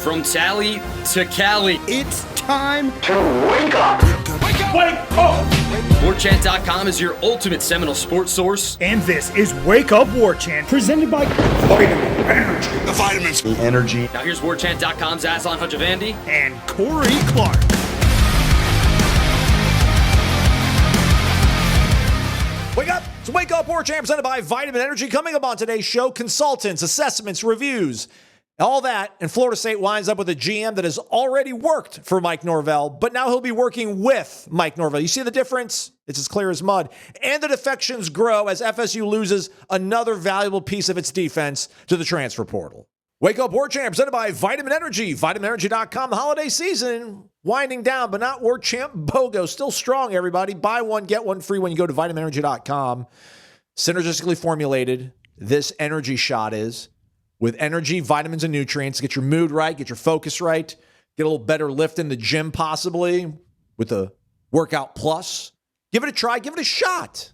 From Tally to Cali. It's time to wake up. Wake up! Wake up! Warchant.com is your ultimate Seminole sports source. And this is Wake Up Warchant, presented by Vitamin Energy. The vitamins. The energy. Now here's Warchant.com's Aslan Hajavandi and Corey Clark. Wake up! It's Wake Up Warchant presented by Vitamin Energy. Coming up on today's show, consultants, assessments, reviews, all that. And Florida State winds up with a GM that has already worked for Mike Norvell, but now he'll be working with Mike Norvell. You see the difference? It's as clear as mud. And the defections grow as FSU loses another valuable piece of its defense to the transfer portal. Wake Up Warchant presented by Vitamin Energy. VitaminEnergy.com. The holiday season winding down, but not warchantbogo. Still strong, everybody. Buy one, get one free when you go to VitaminEnergy.com. Synergistically formulated, this energy shot is with energy, vitamins, and nutrients. Get your mood right, get your focus right, get a little better lift in the gym possibly with the Workout Plus. Give it a try, give it a shot.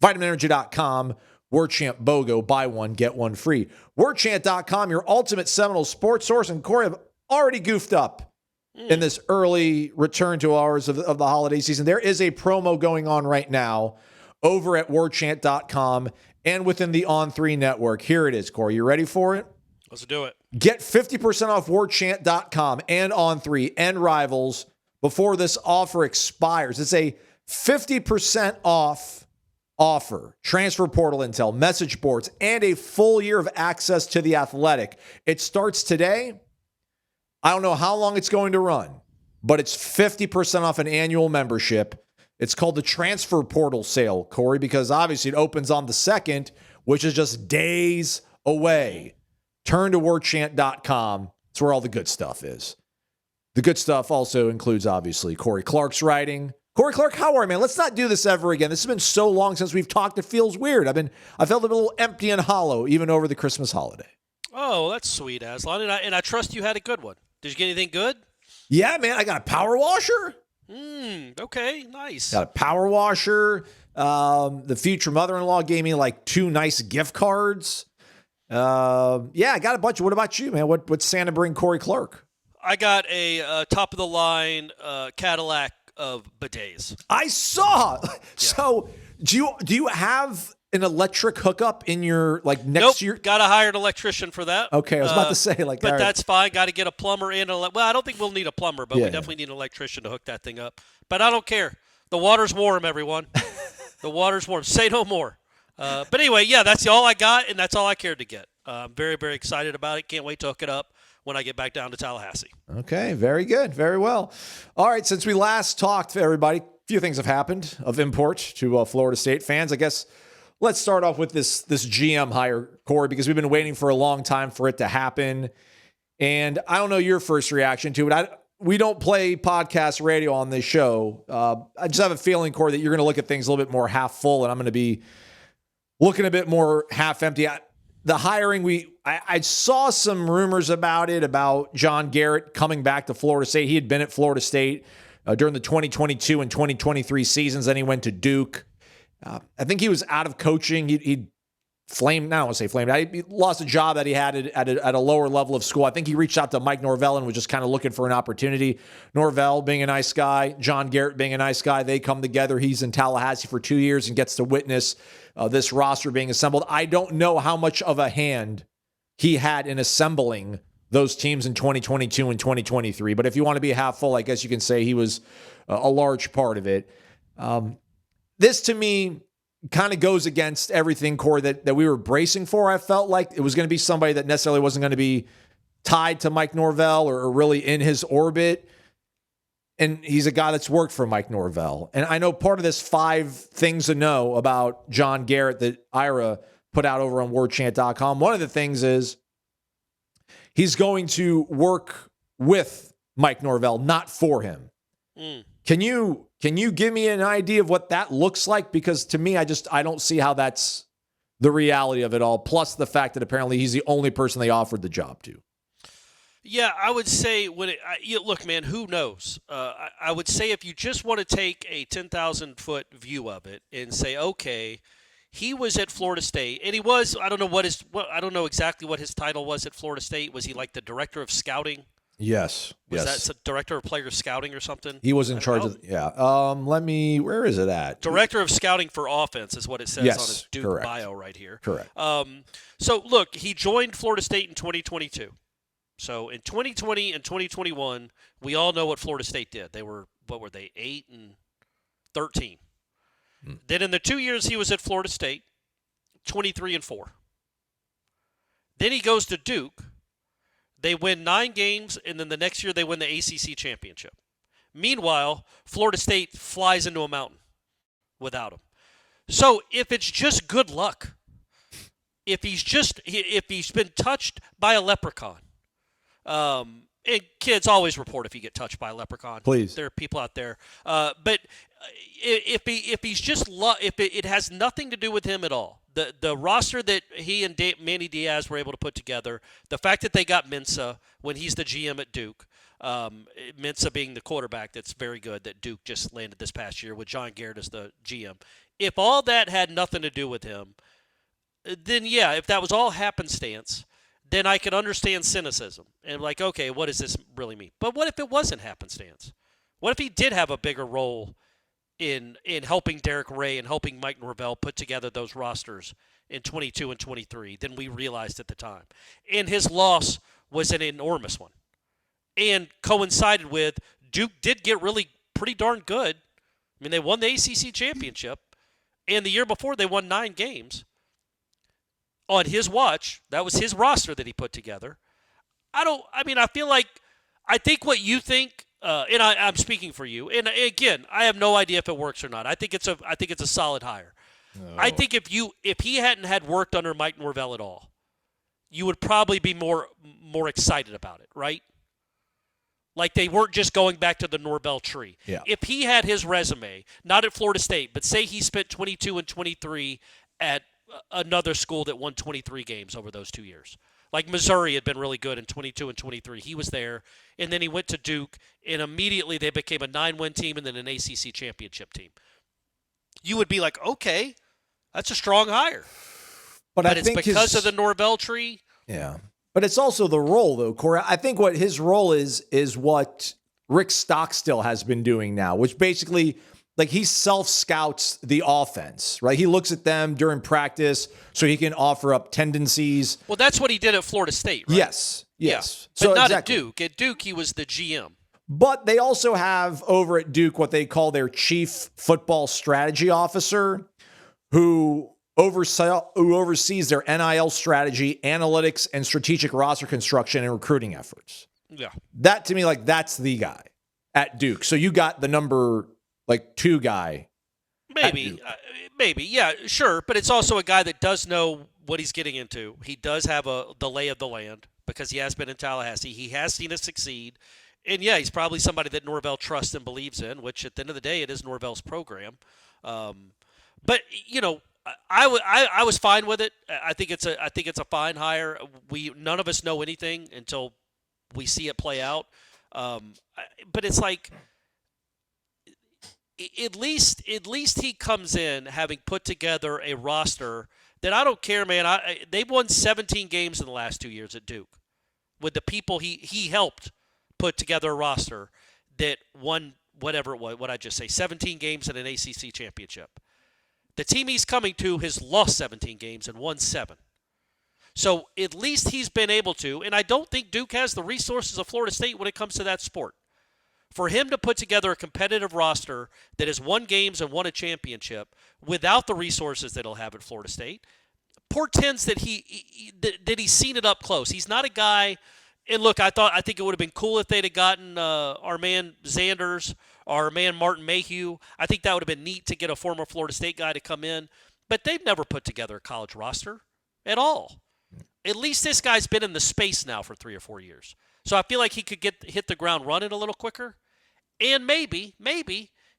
VitaminEnergy.com. warchantbogo. Buy one, get one free. Warchant.com, your ultimate Seminole sports source. And Corey, I've already goofed up in this early return to hours of the holiday season. There is a promo going on right now over at warchant.com and within the On3 network. Here it is, Corey. You ready for it? Let's do it. Get 50% off warchant.com and On3 and Rivals before this offer expires. It's a 50% off offer. Transfer portal intel, message boards, and a full year of access to The Athletic. It starts today. I don't know how long it's going to run, but it's 50% off an annual membership. It's called the Transfer Portal Sale, Corey, because obviously it opens on the 2nd, which is just days away. Turn to warchant.com. It's where all the good stuff is. The good stuff also includes, obviously, Corey Clark's writing. Corey Clark, how are you, man? Let's not do this ever again. This has been so long since we've talked. It feels weird. I felt a little empty and hollow, even over the Christmas holiday. Oh, that's sweet, Aslan. And I trust you had a good one. Did you get anything good? Yeah, man. I got a power washer. Okay, nice. Got a power washer. The future mother-in-law gave me like 2 nice gift cards. Yeah, I got a bunch. What about you, man? What's Santa bring Corey Clark? I got a top-of-the-line Cadillac of bidets. I saw. Yeah. So do you have an electric hookup in your next year? Got to hire an electrician for that. Okay, I was about to say but all right. that's fine. Got to get a plumber in. Well, I don't think we'll need a plumber, but we definitely need an electrician to hook that thing up. But I don't care. The water's warm, everyone. The water's warm. Say no more. But anyway, yeah, that's all I got, and that's all I cared to get. I'm very, very excited about it. Can't wait to hook it up when I get back down to Tallahassee. Okay, very good. Very well. All right, since we last talked, everybody, a few things have happened of import to Florida State fans. I guess let's start off with this GM hire, Corey, because we've been waiting for a long time for it to happen. And I don't know your first reaction to it. We don't play podcast radio on this show. I just have a feeling, Corey, that you're going to look at things a little bit more half full, and I'm going to be looking a bit more half empty. The hiring, I saw some rumors about it, about John Garrett coming back to Florida State. He had been at Florida State during the 2022 and 2023 seasons. Then he went to Duke. I think he was out of coaching. He flamed. I don't want to say flamed. He lost a job that he had at a lower level of school. I think he reached out to Mike Norvell and was just kind of looking for an opportunity. Norvell being a nice guy, John Garrett being a nice guy. They come together. He's in Tallahassee for 2 years and gets to witness this roster being assembled. I don't know how much of a hand he had in assembling those teams in 2022 and 2023. But if you want to be half full, I guess you can say he was a large part of it. This, to me, kind of goes against everything, Corey, that we were bracing for. I felt like it was going to be somebody that necessarily wasn't going to be tied to Mike Norvell or really in his orbit. And he's a guy that's worked for Mike Norvell. And I know part of this 5 things to know about John Garrett that Ira put out over on warchant.com. One of the things is he's going to work with Mike Norvell, not for him. Can you give me an idea of what that looks like? Because to me, I don't see how that's the reality of it all. Plus the fact that apparently he's the only person they offered the job to. Yeah, I would say look, man, who knows? I would say if you just want to take a 10,000-foot view of it and say, okay, he was at Florida State, and he was. I don't know exactly what his title was at Florida State. Was he like the director of scouting Yes. Was that director of player scouting or something? He was in charge of. Yeah. Where is it at? Director of scouting for offense is what it says on his Duke bio right here. Correct. So look, he joined Florida State in 2022. So in 2020 and 2021, we all know what Florida State did. They were, 8 and 13. Then in the 2 years he was at Florida State, 23 and 4. Then he goes to Duke. They win 9 games, and then the next year they win the ACC championship. Meanwhile, Florida State flies into a mountain without him. So if it's just good luck, if he's been touched by a leprechaun, and kids always report if you get touched by a leprechaun. Please, there are people out there. But if it has nothing to do with him at all. The roster that he and Manny Diaz were able to put together, the fact that they got Mensah when he's the GM at Duke, Mensah being the quarterback that's very good that Duke just landed this past year with John Garrett as the GM. If all that had nothing to do with him, then yeah, if that was all happenstance, then I could understand cynicism. And like, okay, what does this really mean? But what if it wasn't happenstance? What if he did have a bigger role in helping Derek Ray and helping Mike Norvell put together those rosters in 22 and 23 than we realized at the time? And his loss was an enormous one. And coincided with Duke did get really pretty darn good. I mean, they won the ACC championship, and the year before they won 9 games. On his watch, that was his roster that he put together. I think what you think, and I'm speaking for you. And again, I have no idea if it works or not. I think it's a solid hire. No. I think if he hadn't had worked under Mike Norvell at all, you would probably be more excited about it, right? Like they weren't just going back to the Norvell tree. Yeah. If he had his resume, not at Florida State, but say he spent 22 and 23 at another school that won 23 games over those 2 years. Like Missouri had been really good in 22 and 23. He was there, and then he went to Duke, and immediately they became a 9-win team and then an ACC championship team. You would be like, okay, that's a strong hire. But it's because of the Norvell tree. Yeah. But it's also the role, though, Corey. I think what his role is what Rick Stockstill has been doing now, which basically – like he self-scouts the offense, right? He looks at them during practice so he can offer up tendencies. Well, that's what he did at Florida State, right? Yes. Yeah. But not at Duke. At Duke, he was the GM. But they also have over at Duke what they call their chief football strategy officer who oversees their NIL strategy, analytics, and strategic roster construction and recruiting efforts. Yeah. That, to me, like that's the guy at Duke. So you got the number... 2 guy. Maybe, yeah, sure. But it's also a guy that does know what he's getting into. He does have the lay of the land because he has been in Tallahassee. He has seen it succeed. And, yeah, he's probably somebody that Norvell trusts and believes in, which at the end of the day, it is Norvell's program. But, I was fine with it. I think it's a fine hire. None of us know anything until we see it play out. But it's like – At least he comes in having put together a roster that I don't care, man. They've won 17 games in the last 2 years at Duke with the people he helped put together a roster that won whatever it was. What I just say, 17 games and an ACC championship. The team he's coming to has lost 17 games and won 7. So at least he's been able to, and I don't think Duke has the resources of Florida State when it comes to that sport. For him to put together a competitive roster that has won games and won a championship without the resources that he'll have at Florida State portends that he's seen it up close. He's not a guy. And look, I think it would have been cool if they'd have gotten our man Zanders, our man Martin Mayhew. I think that would have been neat to get a former Florida State guy to come in. But they've never put together a college roster at all. At least this guy's been in the space now for 3 or 4 years. So I feel like he could hit the ground running a little quicker. And maybe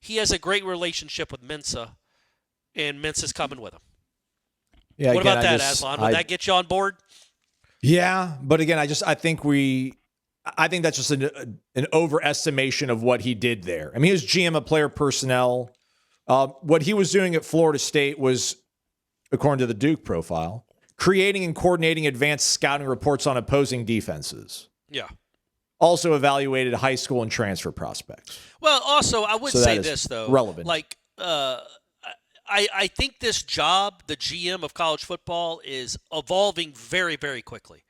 he has a great relationship with Mensah, and Mensah's coming with him. Yeah. What about that, Ashlynd? Would that get you on board? Yeah, but again, I think that's just an overestimation of what he did there. I mean, he was GM of player personnel. What he was doing at Florida State was, according to the Duke profile, creating and coordinating advanced scouting reports on opposing defenses. Yeah. also evaluated high school and transfer prospects. Well, also, I would So say that is this, though. relevant. Like, I think this job, the GM of college football, is evolving very, very quickly.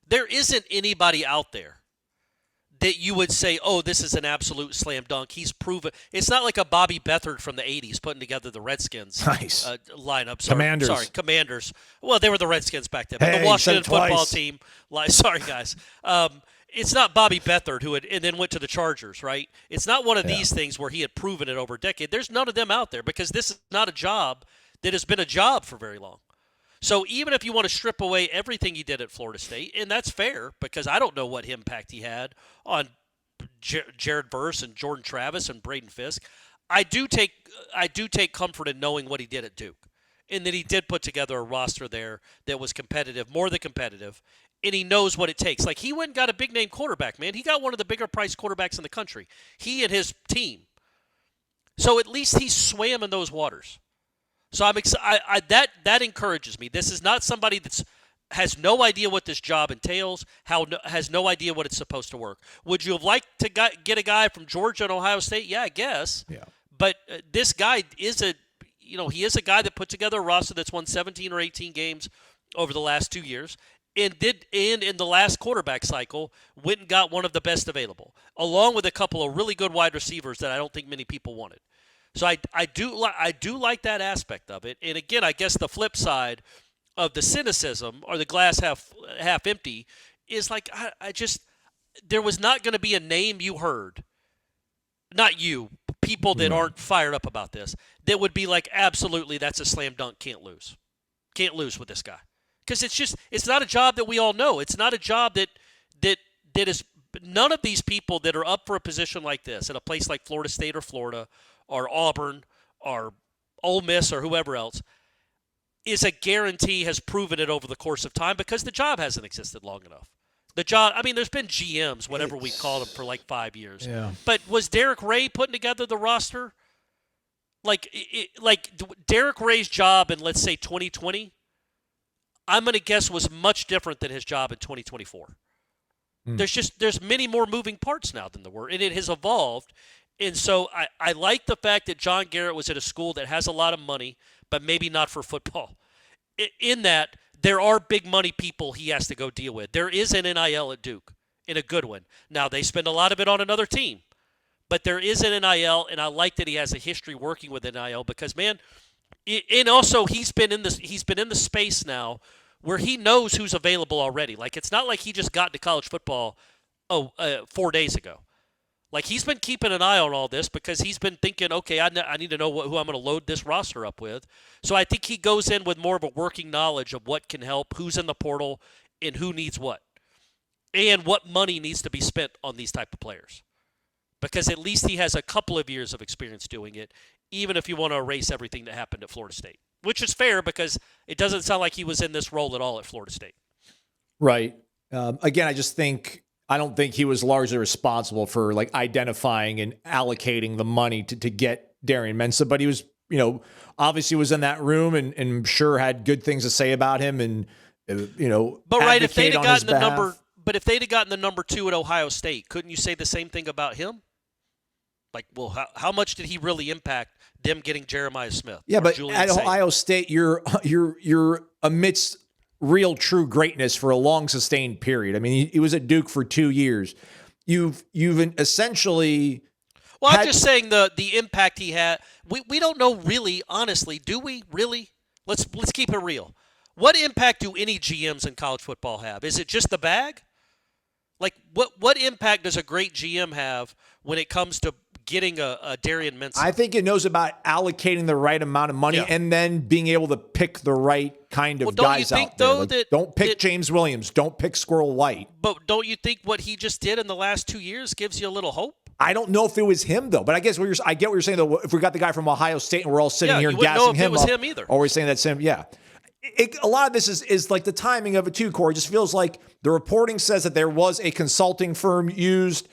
There isn't anybody out there that you would say, oh, this is an absolute slam dunk. He's proven. It's not like a Bobby Beathard from the 80s putting together the Redskins lineup. Commanders. Well, they were the Redskins back then. But the Washington football team. Sorry, guys. It's not Bobby Beathard who and then went to the Chargers, right? It's not one of these things where he had proven it over a decade. There's none of them out there because this is not a job that has been a job for very long. So even if you want to strip away everything he did at Florida State, and that's fair because I don't know what impact he had on Jared Verse and Jordan Travis and Braden Fisk, I do take comfort in knowing what he did at Duke, and that he did put together a roster there that was competitive, more than competitive, and he knows what it takes. Like, he went and got a big-name quarterback, man. He got one of the bigger-priced quarterbacks in the country, he and his team. So at least he swam in those waters. So I'm excited. That encourages me. This is not somebody that has no idea what this job entails, has no idea what it's supposed to work. Would you have liked to get a guy from Georgia and Ohio State? Yeah, I guess. Yeah. But this guy is he is a guy that put together a roster that's won 17 or 18 games over the last 2 years. And in the last quarterback cycle, went and got one of the best available, along with a couple of really good wide receivers that I don't think many people wanted. So I do like that aspect of it. And again, I guess the flip side of the cynicism or the glass half empty is like I just there was not going to be a name you heard, not you, people that aren't fired up about this, that would be like, absolutely, that's a slam dunk, can't lose with this guy. Because it's not a job that we all know. It's not a job that is none of these people that are up for a position like this at a place like Florida State or Florida or Auburn or Ole Miss or whoever else is a guarantee, has proven it over the course of time because the job hasn't existed long enough. The job, I mean, there's been GMs, whatever we called them, for like 5 years. Yeah. But was Derek Ray putting together the roster? Like Derek Ray's job in, let's say, 2020, I'm going to guess was much different than his job in 2024. There's many more moving parts now than there were, and it has evolved. And so I like the fact that John Garrett was at a school that has a lot of money, but maybe not for football. In that, there are big money people he has to go deal with. There is an NIL at Duke, and a good one. Now, they spend a lot of it on another team, but there is an NIL, and I like that he has a history working with NIL because, man, and also he's been in the space now where he knows who's available already. Like, it's not like he just got into college football 4 days ago. Like, he's been keeping an eye on all this because he's been thinking, okay, I need to know who I'm going to load this roster up with. So I think he goes in with more of a working knowledge of what can help, who's in the portal, and who needs what, and what money needs to be spent on these type of players. Because at least he has a couple of years of experience doing it, even if you want to erase everything that happened at Florida State, which is fair because it doesn't sound like he was in this role at all at Florida State. Right. Again, I don't think he was largely responsible for like identifying and allocating the money to get Darian Mensah, but he was, obviously was in that room and sure had good things to say about him and, But right, if they'd have gotten the number 2 at Ohio State, couldn't you say the same thing about him? Like, well, how much did he really impact them getting Jeremiah Smith? Yeah, but Julian at Saint? Ohio State, you're amidst real true greatness for a long sustained period. I mean, he was at Duke for 2 years. You've essentially. Well, I'm just saying the impact he had. We don't know really, honestly, do we really? Let's keep it real. What impact do any GMs in college football have? Is it just the bag? Like, what impact does a great GM have when it comes to getting a Darian Mensah? I think it knows about allocating the right amount of money and then being able to pick the right kind of guys out there. Like, don't pick James Williams. Don't pick Squirrel White. But don't you think what he just did in the last 2 years gives you a little hope? I don't know if it was him, though. But I guess I get what you're saying, though. If we got the guy from Ohio State and we're all sitting here and gassing him up. Him either. Or we're saying that's him, yeah. A lot of this is like the timing of it, too, Corey. It just feels like the reporting says that there was a consulting firm used.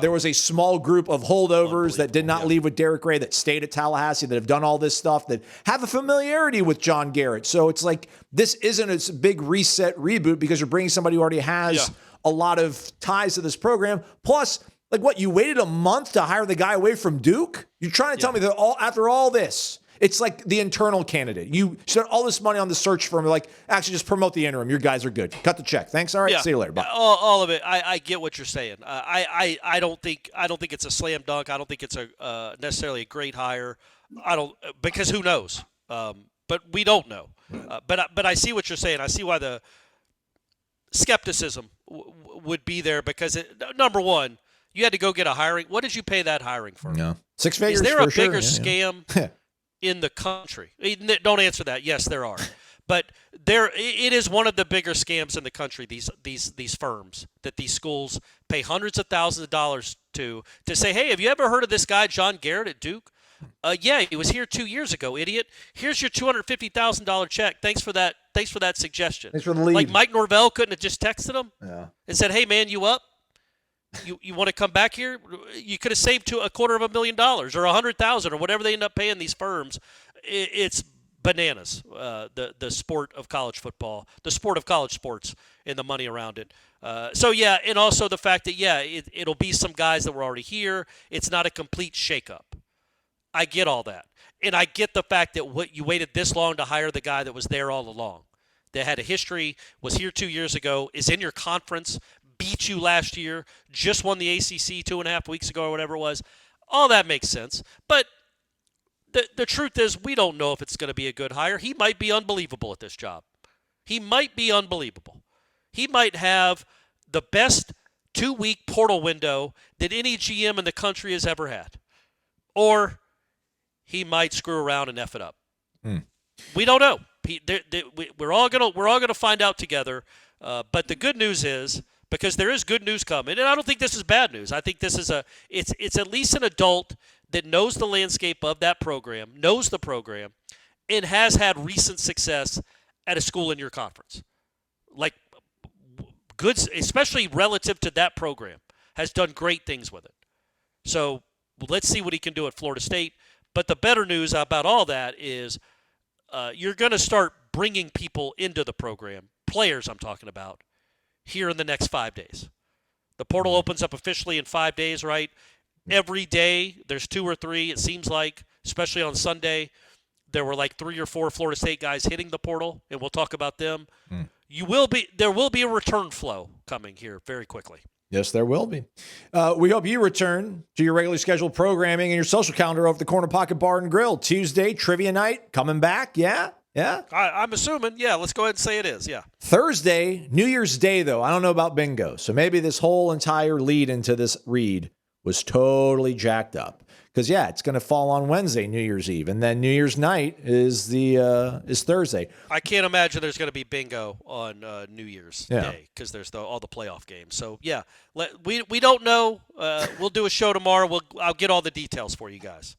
There was a small group of holdovers that did not leave with Derek Ray, that stayed at Tallahassee, that have done all this stuff, that have a familiarity with John Garrett. So it's like this isn't a big reset reboot because you're bringing somebody who already has a lot of ties to this program. Plus, like what, you waited a month to hire the guy away from Duke? You're trying to tell me that after all this, it's like the internal candidate. You spent all this money on the search firm. Like, actually, just promote the interim. Your guys are good. Cut the check. Thanks. All right. See you later. Bye. All of it. I get what you're saying. I don't think it's a slam dunk. I don't think it's a necessarily a great hire. Because who knows? But we don't know. But I see what you're saying. I see why the skepticism would be there because number one, you had to go get a hiring. What did you pay that hiring firm? Yeah. 6 figures. Is there a sure. bigger scam in the country? Don't answer that. Yes, there are. But it is one of the bigger scams in the country, these firms that these schools pay hundreds of thousands of dollars to say, hey, have you ever heard of this guy, John Garrett at Duke? Yeah, he was here 2 years ago, idiot. Here's your $250,000 check. Thanks for that suggestion. Thanks for the lead. Like Mike Norvell couldn't have just texted him and said, hey, man, you up? You want to come back here? You could have saved to $250,000 or $100,000 or whatever they end up paying these firms. It's bananas. The sport of college football, the sport of college sports, and the money around it. And also the fact that it'll be some guys that were already here. It's not a complete shakeup. I get all that, and I get the fact that you waited this long to hire the guy that was there all along, that had a history, was here 2 years ago, is in your conference. Beat you last year, just won the ACC 2.5 weeks ago or whatever it was. All that makes sense. But the truth is we don't know if it's going to be a good hire. He might be unbelievable at this job. He might be unbelievable. He might have the best 2-week portal window that any GM in the country has ever had. Or he might screw around and F it up. We don't know. We're all gonna find out together. But the good news is, because there is good news coming, and I don't think this is bad news. I think this is it's at least an adult that knows the landscape of that program, knows the program, and has had recent success at a school in your conference. Like good, especially relative to that program, has done great things with it. So let's see what he can do at Florida State. But the better news about all that is you're going to start bringing people into the program, players I'm talking about, here in the next 5 days. The portal opens up officially in 5 days, right? Every day there's 2 or 3, it seems like, especially on Sunday. There were like 3 or 4 Florida State guys hitting the portal, and we'll talk about them. There will be a return flow coming here very quickly. Yes, there will be. We hope you return to your regularly scheduled programming and your social calendar over at the Corner Pocket Bar and Grill. Tuesday, trivia night, coming back. Yeah. I'm assuming. Yeah, let's go ahead and say it is. Yeah. Thursday, New Year's Day, though. I don't know about bingo. So maybe this whole entire lead into this read was totally jacked up. Because, it's going to fall on Wednesday, New Year's Eve. And then New Year's night is Thursday. I can't imagine there's going to be bingo on New Year's Day because there's all the playoff games. So, we don't know. We'll do a show tomorrow. I'll get all the details for you guys.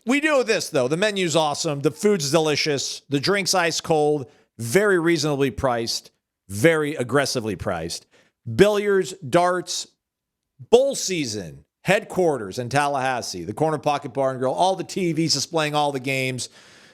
We do this, though. The menu's awesome. The food's delicious. The drink's ice cold. Very reasonably priced. Very aggressively priced. Billiards, darts, bowl season. Headquarters in Tallahassee, the Corner Pocket Bar and Grill, all the TVs displaying all the games,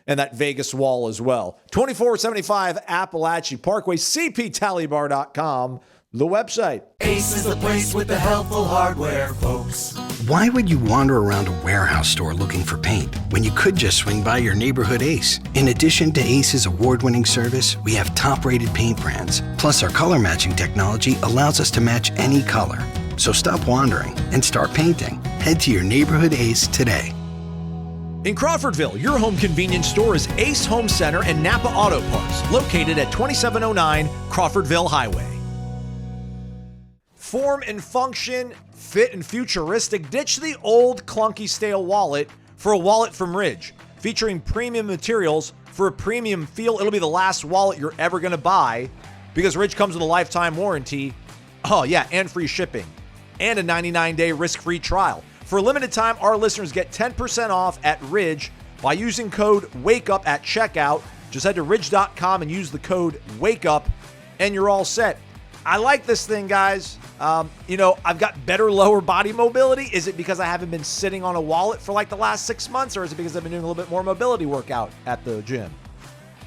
and that Vegas wall as well. 2475 Appalachia Parkway, cptallybar.com, the website. Ace is the place with the helpful hardware, folks. Why would you wander around a warehouse store looking for paint when you could just swing by your neighborhood Ace? In addition to Ace's award-winning service, we have top-rated paint brands. Plus, our color matching technology allows us to match any color. So stop wandering and start painting. Head to your neighborhood Ace today. In Crawfordville, your home convenience store is Ace Home Center and NAPA Auto Parts, located at 2709 Crawfordville Highway. Form and function, fit and futuristic. Ditch the old clunky stale wallet for a wallet from Ridge. Featuring premium materials for a premium feel. It'll be the last wallet you're ever going to buy because Ridge comes with a lifetime warranty. And free shipping. And a 99-day risk-free trial. For a limited time, our listeners get 10% off at Ridge by using code WAKEUP at checkout. Just head to ridge.com and use the code WAKEUP, and you're all set. I like this thing, guys. I've got better lower body mobility. Is it because I haven't been sitting on a wallet for like the last 6 months, or is it because I've been doing a little bit more mobility workout at the gym?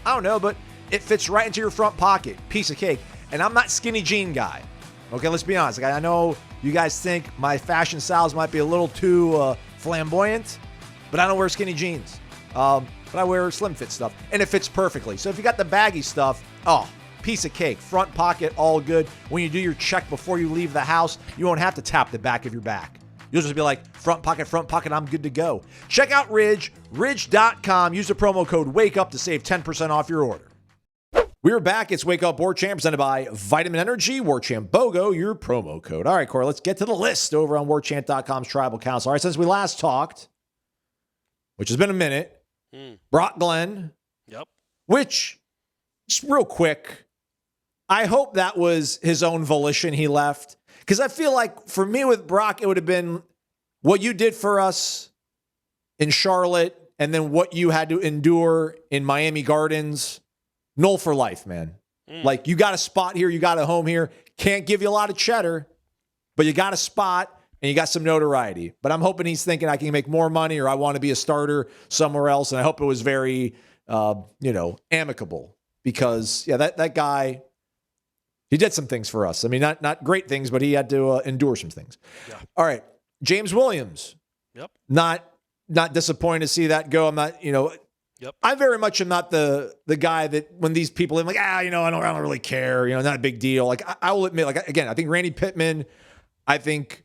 I don't know, but it fits right into your front pocket. Piece of cake. And I'm not skinny jean guy. Okay, let's be honest. Like, I know you guys think my fashion styles might be a little too flamboyant, but I don't wear skinny jeans. But I wear slim fit stuff, and it fits perfectly. So if you got the baggy stuff, piece of cake. Front pocket, all good. When you do your check before you leave the house, you won't have to tap the back of your back. You'll just be like, front pocket, I'm good to go. Check out Ridge, ridge.com. Use the promo code WAKEUP to save 10% off your order. We're back. It's Wake Up Warchant presented by Vitamin Energy, Warchant BOGO, your promo code. All right, Corey, let's get to the list over on warchant.com's Tribal Council. All right, since we last talked, which has been a minute, Brock Glenn, which, just real quick, I hope that was his own volition he left. Because I feel like for me with Brock, it would have been what you did for us in Charlotte and then what you had to endure in Miami Gardens. Null for life, man. Like, you got a spot here, you got a home here. Can't give you a lot of cheddar, but you got a spot and you got some notoriety. But I'm hoping he's thinking I can make more money or I want to be a starter somewhere else. And I hope it was very, amicable. Because, that guy, he did some things for us. I mean, not great things, but he had to endure some things. Yeah. All right. James Williams. Yep. Not disappointed to see that go. I'm not, Yep. I very much am not the guy that when these people are like, I don't really care. Not a big deal. Like, I will admit, like, again, I think Randy Pittman, I think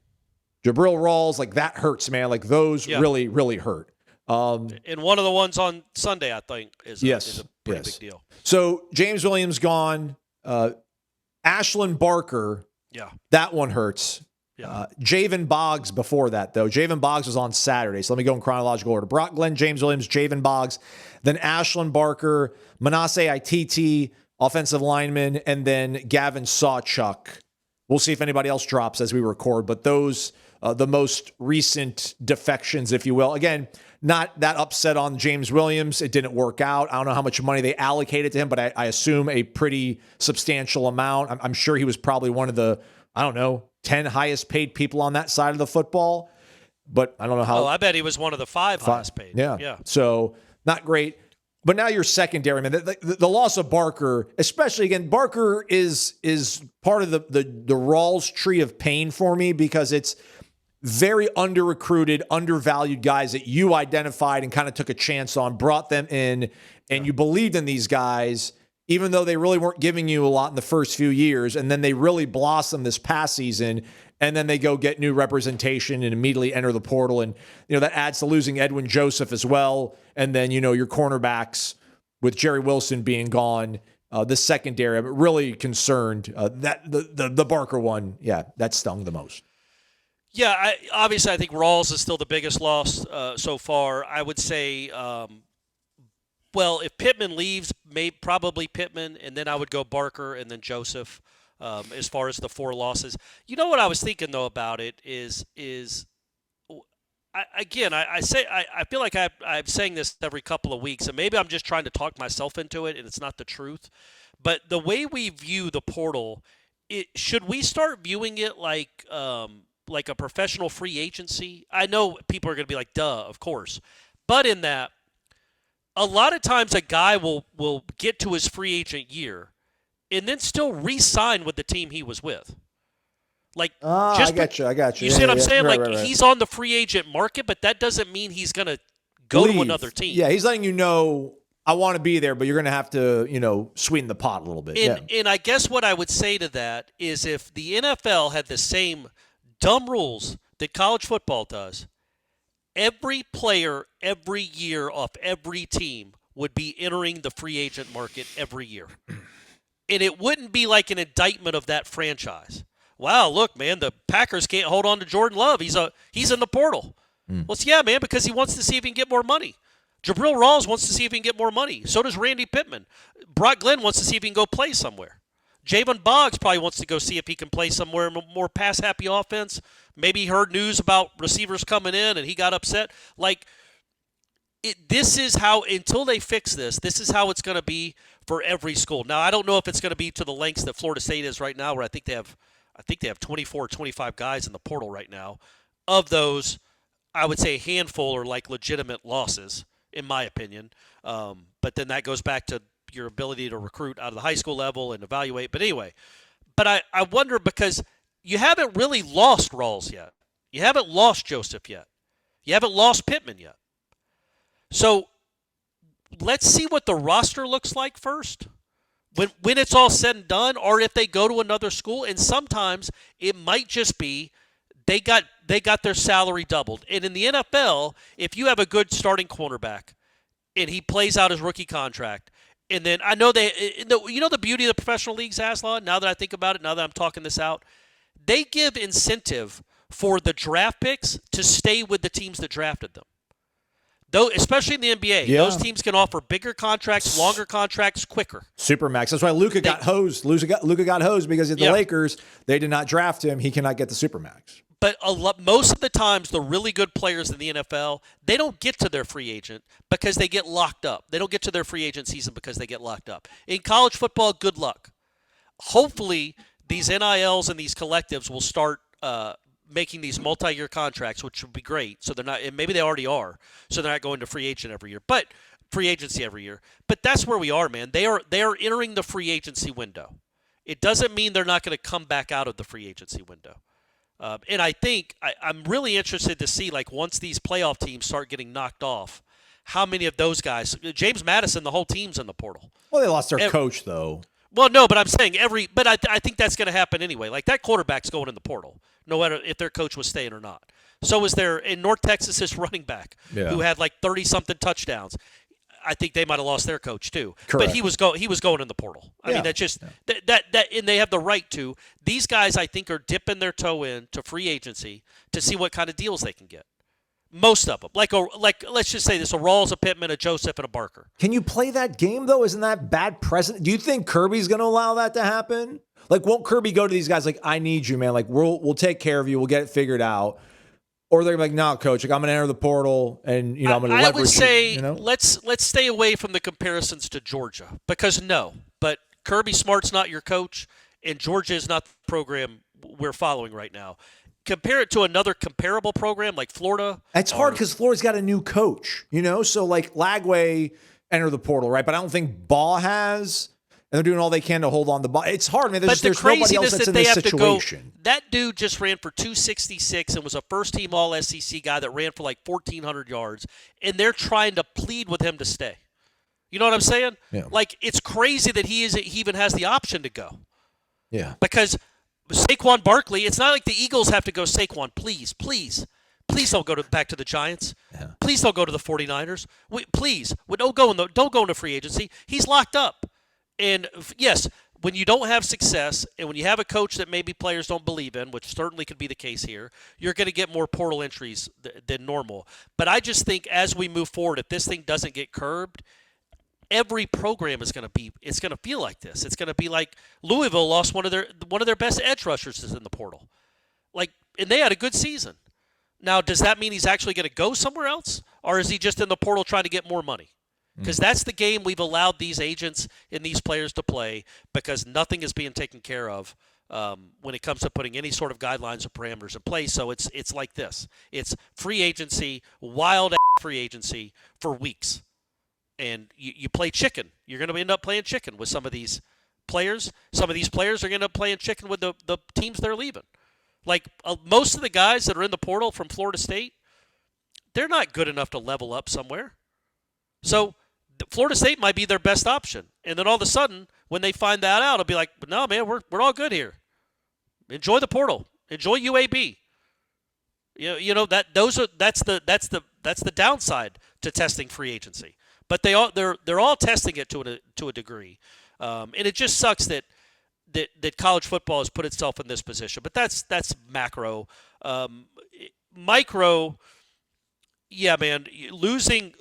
Jabril Rawls, like, that hurts, man. Like, those really, really hurt. And one of the ones on Sunday, I think, is a pretty big deal. So James Williams gone. Ashlynd Barker, that one hurts. Yeah. Javen Boggs before that, though. Javen Boggs was on Saturday, so let me go in chronological order. Brock Glenn, James Williams, Javen Boggs, then Ashlynd Barker, Manasseh Ititi, offensive lineman, and then Gavin Sawchuk. We'll see if anybody else drops as we record, but those, the most recent defections, if you will. Again, not that upset on James Williams. It didn't work out. I don't know how much money they allocated to him, but I assume a pretty substantial amount. I'm sure he was probably one of the, 10 highest paid people on that side of the football. But I don't know how. Oh, I bet he was one of the five highest paid. Yeah. So not great. But now you're secondary, man. The loss of Barker, especially again, Barker is part of the Rawls tree of pain for me because it's very under-recruited, undervalued guys that you identified and kind of took a chance on, brought them in, and you believed in these guys, even though they really weren't giving you a lot in the first few years, and then they really blossomed this past season, and then they go get new representation and immediately enter the portal, and that adds to losing Edwin Joseph as well, and then your cornerbacks with Jerry Wilson being gone, the secondary. I'm really concerned that the Barker one, that stung the most. Yeah, obviously I think Rawls is still the biggest loss so far. I would say, if Pittman leaves, probably Pittman, and then I would go Barker and then Joseph as far as the four losses. You know what I was thinking, though, about it is I feel like I'm saying this every couple of weeks, and maybe I'm just trying to talk myself into it, and it's not the truth. But the way we view the portal, should we start viewing it like a professional free agency? I know people are going to be like, duh, of course. But in that, a lot of times a guy will get to his free agent year and then still re-sign with the team he was with. Like, I got you. You see what I'm saying? Right. He's on the free agent market, but that doesn't mean he's going to go to another team. Yeah, he's letting you know, I want to be there, but you're going to have to, sweeten the pot a little bit. And I guess what I would say to that is if the NFL had the same dumb rules that college football does, every player every year off every team would be entering the free agent market every year. And it wouldn't be like an indictment of that franchise. Wow, look, man, the Packers can't hold on to Jordan Love. He's in the portal. Well, yeah, man, because he wants to see if he can get more money. Jabril Rawls wants to see if he can get more money. So does Randy Pittman. Brock Glenn wants to see if he can go play somewhere. Javen Boggs probably wants to go see if he can play somewhere more pass-happy offense. Maybe he heard news about receivers coming in and he got upset. This is how, until they fix this is how it's going to be for every school. Now, I don't know if it's going to be to the lengths that Florida State is right now, where I think they have 24, 25 guys in the portal right now. Of those, I would say a handful are like legitimate losses, in my opinion. But then that goes back to your ability to recruit out of the high school level and evaluate. But anyway, I wonder because you haven't really lost Rawls yet. You haven't lost Joseph yet. You haven't lost Pittman yet. So let's see what the roster looks like first. When it's all said and done, or if they go to another school, and sometimes it might just be they got their salary doubled. And in the NFL, if you have a good starting cornerback and he plays out his rookie contract, and then I know the beauty of the professional leagues, Ashlynd, now that I think about it, now that I'm talking this out, they give incentive for the draft picks to stay with the teams that drafted them. Though, especially in the NBA, those teams can offer bigger contracts, longer contracts, quicker. Supermax. That's why Luka got hosed. Luka got hosed because at the Lakers, they did not draft him. He cannot get the Supermax. But most of the times, the really good players in the NFL, they don't get to their free agent because they get locked up. They don't get to their free agent season because they get locked up. In college football, good luck. Hopefully, these NILs and these collectives will start making these multi-year contracts, which would be great. So they're not, and maybe they already are. So they're not going to free agency every year. But that's where we are, man. They are entering the free agency window. It doesn't mean they're not going to come back out of the free agency window. And I think I'm really interested to see, like, once these playoff teams start getting knocked off, how many of those guys, James Madison, the whole team's in the portal. Well, they lost their coach, though. Well, no, but I'm saying but I think that's going to happen anyway. Like, that quarterback's going in the portal, no matter if their coach was staying or not. So is there in North Texas this running back who had like 30-something touchdowns. I think they might have lost their coach too. Correct. But he was going in the portal. I mean, that's just that and they have the right to. These guys, I think, are dipping their toe in to free agency to see what kind of deals they can get. Most of them, like let's just say this: a Rawls, a Pittman, a Joseph, and a Barker. Can you play that game though? Isn't that bad precedent? Do you think Kirby's going to allow that to happen? Like, won't Kirby go to these guys like, "I need you, man. Like, we'll take care of you. We'll get it figured out." Or they're like, "No, coach. Like, I'm going to enter the portal, and I'm going to leverage." I would say let's stay away from the comparisons to Georgia because but Kirby Smart's not your coach, and Georgia is not the program we're following right now. Compare it to another comparable program like Florida. It's hard because Florida's got a new coach, So like Lagway entered the portal, right? But I don't think Ball has, and they're doing all they can to hold on the ball. It's hard, man. There's nobody else that's in this situation. That dude just ran for 266 and was a first-team All-SEC guy that ran for like 1,400 yards, and they're trying to plead with him to stay. You know what I'm saying? Yeah. Like, it's crazy that he even has the option to go. Yeah. Because Saquon Barkley, it's not like the Eagles have to go, Saquon, please don't go back to the Giants. Yeah. Please don't go to the 49ers. Don't go into free agency. He's locked up. And yes, when you don't have success and when you have a coach that maybe players don't believe in, which certainly could be the case here, you're going to get more portal entries than normal. But I just think as we move forward, if this thing doesn't get curbed, every program is going to feel like this. It's going to be like Louisville lost one of their best edge rushers is in the portal. And they had a good season. Now, does that mean he's actually going to go somewhere else? Or is he just in the portal trying to get more money? Because that's the game we've allowed these agents and these players to play because nothing is being taken care of when it comes to putting any sort of guidelines or parameters in place. So it's like this. It's free agency, wild free agency for weeks. And you play chicken. You're going to end up playing chicken with some of these players. Some of these players are going to end up playing chicken with the teams they're leaving. Like most of the guys that are in the portal from Florida State, they're not good enough to level up somewhere. So Florida State might be their best option. And then all of a sudden, when they find that out, it'll be like, no, man, we're all good here. Enjoy the portal. Enjoy UAB. That's the downside to testing free agency. But they're all testing it to a degree, and it just sucks that college football has put itself in this position. But that's macro, micro. Yeah, man, losing.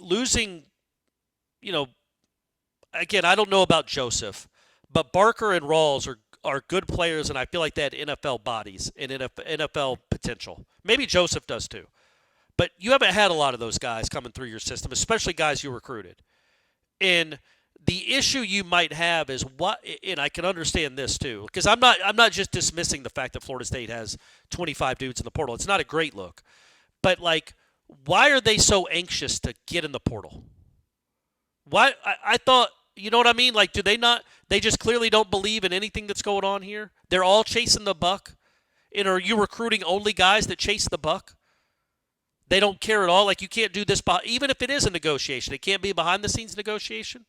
Again, I don't know about Joseph, but Barker and Rawls are good players, and I feel like they had NFL bodies and NFL potential. Maybe Joseph does too. But you haven't had a lot of those guys coming through your system, especially guys you recruited. And the issue you might have is and I can understand this too, because I'm not just dismissing the fact that Florida State has 25 dudes in the portal. It's not a great look. But why are they so anxious to get in the portal? Why I thought You know what I mean? Like, do they not? They just clearly don't believe in anything that's going on here. They're all chasing the buck. And are you recruiting only guys that chase the buck? They don't care at all. Like, you can't do this, even if it is a negotiation. It can't be a behind-the-scenes negotiation.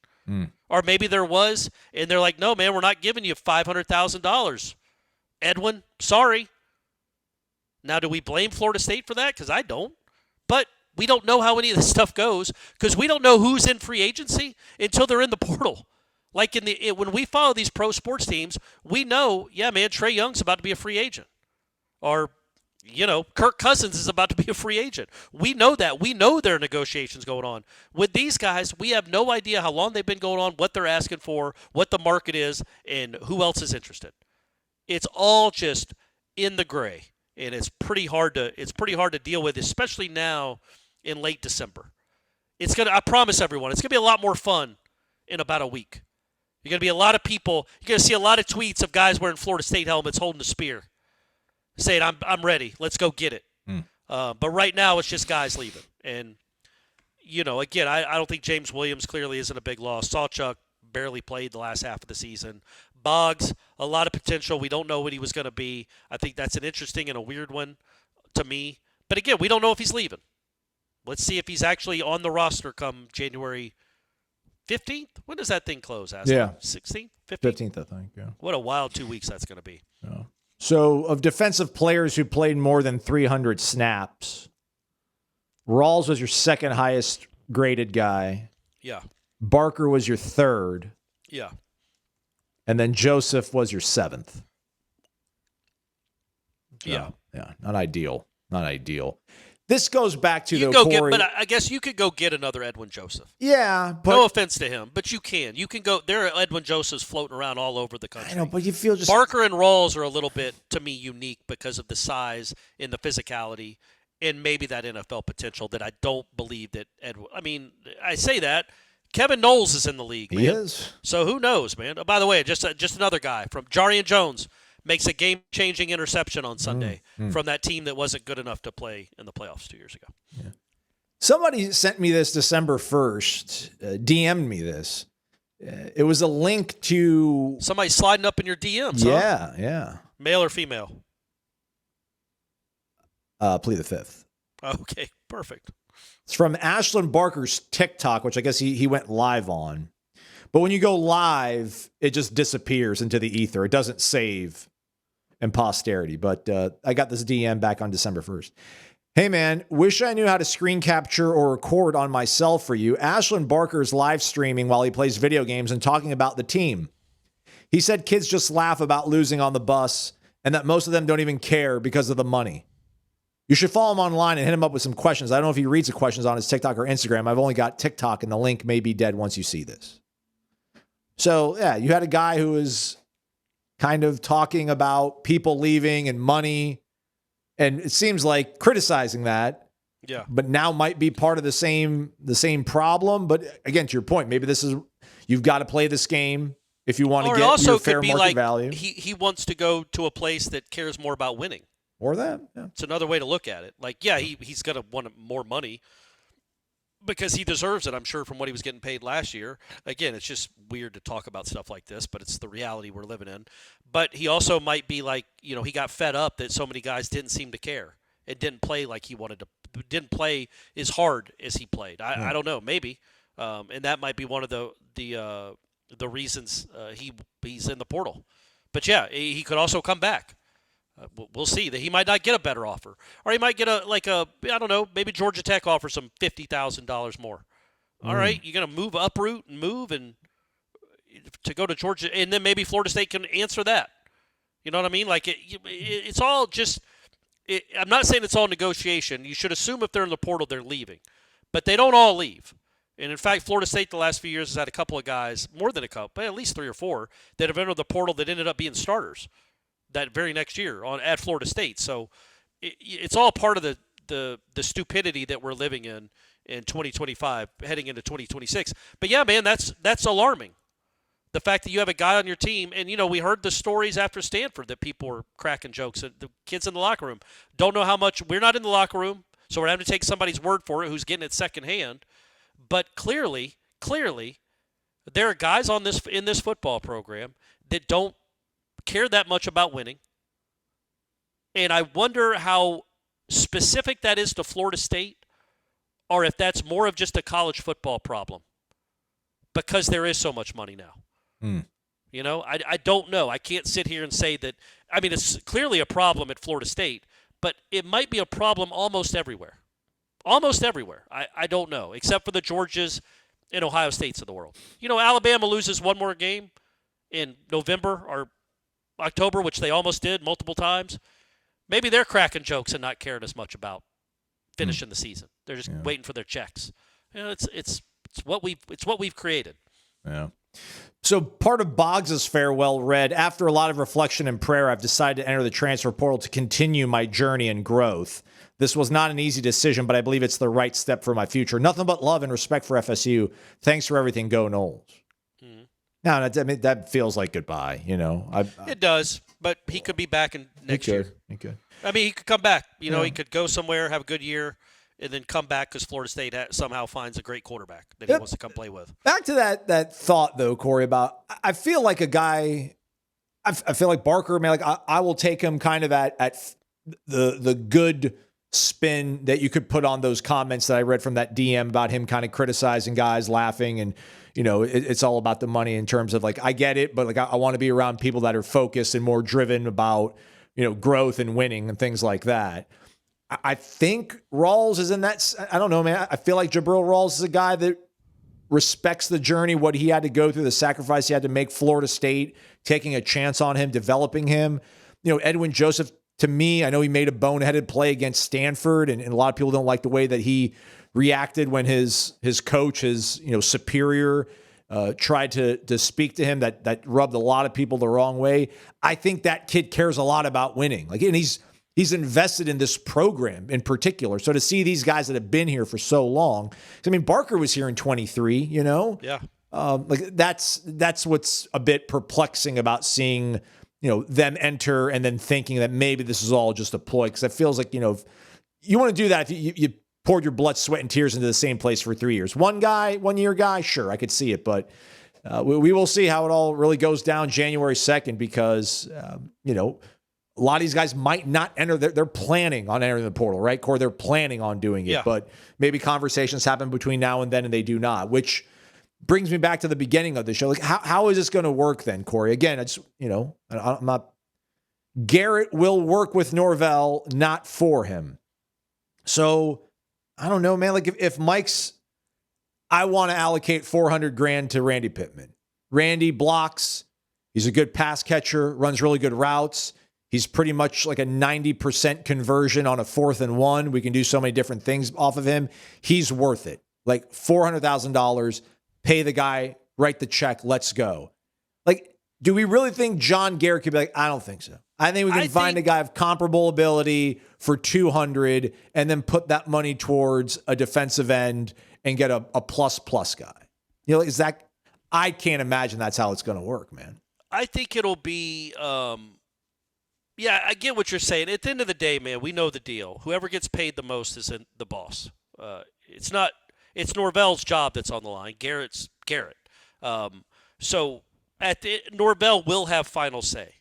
Or maybe there was, and they're like, no, man, we're not giving you $500,000. Edwin, sorry. Now, do we blame Florida State for that? Because I don't. But we don't know how any of this stuff goes because we don't know who's in free agency until they're in the portal. Like when we follow these pro sports teams, we know, yeah, man, Trae Young's about to be a free agent. Or, Kirk Cousins is about to be a free agent. We know that. We know there are negotiations going on. With these guys, we have no idea how long they've been going on, what they're asking for, what the market is, and who else is interested. It's all just in the gray, and it's pretty hard to deal with, especially now in late December. I promise everyone, it's gonna be a lot more fun in about a week. You're gonna be a lot of people. You're gonna see a lot of tweets of guys wearing Florida State helmets holding a spear, saying, I'm ready. Let's go get it. But right now, it's just guys leaving. And, again, I don't think James Williams clearly isn't a big loss. Sawchuk barely played the last half of the season. Boggs, a lot of potential. We don't know what he was going to be. I think that's an interesting and a weird one to me. But, again, we don't know if he's leaving. Let's see if he's actually on the roster come January 15th. When does that thing close, Ashlynd? Yeah. 16th? 15th? 15th, I think, yeah. What a wild 2 weeks that's going to be. Yeah. So, of defensive players who played more than 300 snaps, Rawls was your second highest graded guy. Yeah. Barker was your third. Yeah. And then Joseph was your seventh. Yeah. Yeah. Not ideal. Not ideal. This goes back to Corey. But I guess you could go get another Edwin Joseph. Yeah, but no offense to him, but you can. You can go. There are Edwin Josephs floating around all over the country. I know, but you feel just Barker and Rawls are a little bit, to me, unique because of the size and the physicality and maybe that NFL potential that I don't believe that Edwin. I mean, I say that. Kevin Noles is in the league, man. He is. So who knows, man? Oh, by the way, just another guy from Jarian Jones. Makes a game-changing interception on Sunday from that team that wasn't good enough to play in the playoffs 2 years ago. Yeah. Somebody sent me this December 1st, DM'd me this. It was a link to... Somebody sliding up in your DMs, Yeah, huh? yeah. Male or female? Plead the fifth. Okay, perfect. It's from Ashlynd Barker's TikTok, which I guess he went live on. But when you go live, it just disappears into the ether. It doesn't save in posterity. But I got this DM back on December 1st. Hey, man, wish I knew how to screen capture or record on my cell for you. Ashlynd Barker's live streaming while he plays video games and talking about the team. He said kids just laugh about losing on the bus and that most of them don't even care because of the money. You should follow him online and hit him up with some questions. I don't know if he reads the questions on his TikTok or Instagram. I've only got TikTok, and the link may be dead once you see this. So, yeah, you had a guy who was kind of talking about people leaving and money, and it seems like criticizing that. Yeah. But now might be part of the same problem. But again, to your point, maybe this is you've got to play this game if you want to get your fair market value. He wants to go to a place that cares more about winning. Or that. Yeah. It's another way to look at it. Like, yeah, he's going to want more money because he deserves it, I'm sure, from what he was getting paid last year. Again, it's just weird to talk about stuff like this, but it's the reality we're living in. But he also might be like, he got fed up that so many guys didn't seem to care. It didn't play like he wanted to. Didn't play as hard as he played. I don't know, maybe. And that might be one of the reasons he's in the portal. But, yeah, he could also come back. We'll see that he might not get a better offer, or he might get I don't know, maybe Georgia Tech offers him $50,000 more. All right, you're going to uproot and move and to go to Georgia, and then maybe Florida State can answer that. You know what I mean? Like it's all just. I'm not saying it's all negotiation. You should assume if they're in the portal, they're leaving, but they don't all leave. And in fact, Florida State the last few years has had a couple of guys, more than a couple, but at least 3 or 4 that have entered the portal that ended up being starters that very next year at Florida State. So it's all part of the stupidity that we're living in 2025, heading into 2026. But yeah, man, that's alarming. The fact that you have a guy on your team, and we heard the stories after Stanford that people were cracking jokes. The kids in the locker room don't know how much. We're not in the locker room, so we're having to take somebody's word for it who's getting it secondhand. But clearly, There are guys in this football program that don't care that much about winning. And I wonder how specific that is to Florida State, or if that's more of just a college football problem, because there is so much money now. You know, I don't know. I can't sit here and say that. I mean, it's clearly a problem at Florida State, but it might be a problem almost everywhere. Almost everywhere. I don't know, except for the Georgias and Ohio States of the world. You know, Alabama loses one more game in November or October, which they almost did multiple times. Maybe they're cracking jokes and not caring as much about finishing the season. They're just waiting for their checks. You know, it's what we've created. Yeah. So part of Boggs' farewell read, after a lot of reflection and prayer, I've decided to enter the transfer portal to continue my journey and growth. This was not an easy decision, but I believe it's the right step for my future. Nothing but love and respect for FSU. Thanks for everything. Go Noles. Now, that feels like goodbye, you know. It does, but he could be back in next year. He could. I mean, he could come back. You know, he could go somewhere, have a good year, and then come back because Florida State somehow finds a great quarterback that he wants to come play with. Back to that thought, though, Corey, about I feel like a guy – I feel like Barker, man, like I will take him kind of at the good spin that you could put on those comments that I read from that DM about him kind of criticizing guys, laughing, and – you know, it's all about the money in terms of like, I get it, but like, I want to be around people that are focused and more driven about, you know, growth and winning and things like that. I think Rawls is in that. I don't know, man. I feel like Jabril Rawls is a guy that respects the journey, what he had to go through, the sacrifice he had to make, Florida State, taking a chance on him, developing him. You know, Edwin Joseph, to me, I know he made a boneheaded play against Stanford, and a lot of people don't like the way that he reacted when his coach, his superior, tried to speak to him. That rubbed a lot of people the wrong way. I think that kid cares a lot about winning. Like, and he's invested in this program in particular. So to see these guys that have been here for so long, I mean, Barker was here in 23. You know, yeah. Like that's what's a bit perplexing about seeing them enter and then thinking that maybe this is all just a ploy, because it feels like if you want to do that, if you poured your blood, sweat, and tears into the same place for 3 years. 1 year guy, sure, I could see it. But we will see how it all really goes down January 2nd, because, a lot of these guys might not enter. They're planning on entering the portal, right, Corey? They're planning on doing it. Yeah. But maybe conversations happen between now and then and they do not, which brings me back to the beginning of the show. Like, how is this going to work then, Corey? Again, I'm not. Garrett will work with Norvell, not for him. So I don't know, man. Like if Mike's, I want to allocate $400,000 to Randy Pittman. Randy blocks. He's a good pass catcher, runs really good routes. He's pretty much like a 90% conversion on a 4th and 1. We can do so many different things off of him. He's worth it. Like $400,000, pay the guy, write the check, let's go. Like, do we really think John Garrett could be like, I don't think so. I think we can find a guy of comparable ability for $200 and then put that money towards a defensive end and get a plus guy. Is that? I can't imagine that's how it's going to work, man. I think it'll be. Yeah, I get what you're saying. At the end of the day, man, we know the deal. Whoever gets paid the most is the boss. It's not. It's Norvell's job that's on the line. Garrett's Garrett. So Norvell will have final say.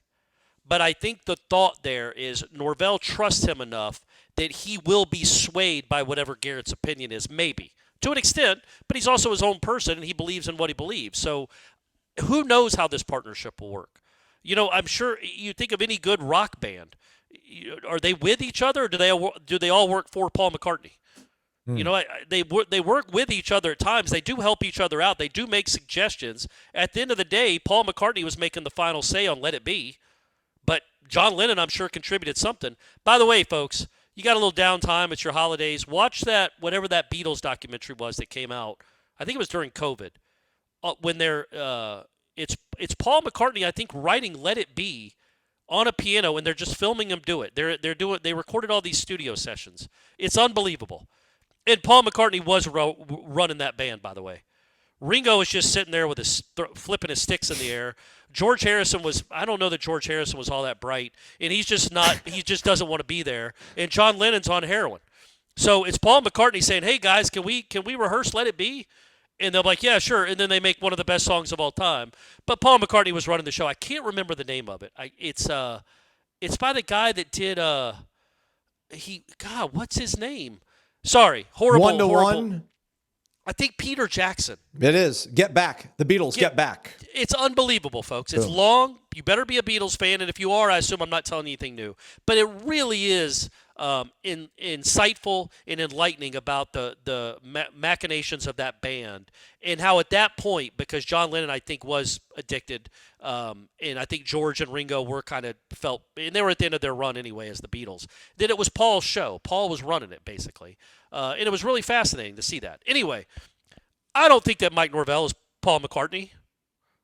But I think the thought there is Norvell trusts him enough that he will be swayed by whatever Garrett's opinion is, maybe, to an extent, but he's also his own person, and he believes in what he believes. So who knows how this partnership will work? I'm sure you think of any good rock band. Are they with each other, or do they all work for Paul McCartney? They work with each other at times. They do help each other out. They do make suggestions. At the end of the day, Paul McCartney was making the final say on Let It Be. But John Lennon, I'm sure, contributed something. By the way, folks, you got a little downtime. It's your holidays. Watch that, whatever that Beatles documentary was that came out. I think it was during COVID. When it's Paul McCartney, I think, writing "Let It Be" on a piano, and they're just filming him do it. They recorded all these studio sessions. It's unbelievable. And Paul McCartney was running that band, by the way. Ringo was just sitting there with his flipping his sticks in the air. George Harrison I don't know that George Harrison was all that bright, and he just doesn't want to be there. And John Lennon's on heroin. So it's Paul McCartney saying, "Hey guys, can we rehearse Let It Be?" And they'll be like, yeah, sure. And then they make one of the best songs of all time. But Paul McCartney was running the show. I can't remember the name of it. It's by the guy that did God, what's his name? Sorry, horrible. 1 to horrible. 1. I think Peter Jackson. It is. Get Back. The Beatles, Get Back. It's unbelievable, folks. It's long. You better be a Beatles fan, and if you are, I assume I'm not telling you anything new. But it really is insightful and enlightening about the machinations of that band and how at that point, because John Lennon, I think, was addicted, and I think George and Ringo were kind of felt, and they were at the end of their run anyway as the Beatles, that it was Paul's show. Paul was running it, basically. And it was really fascinating to see that. Anyway, I don't think that Mike Norvell is Paul McCartney.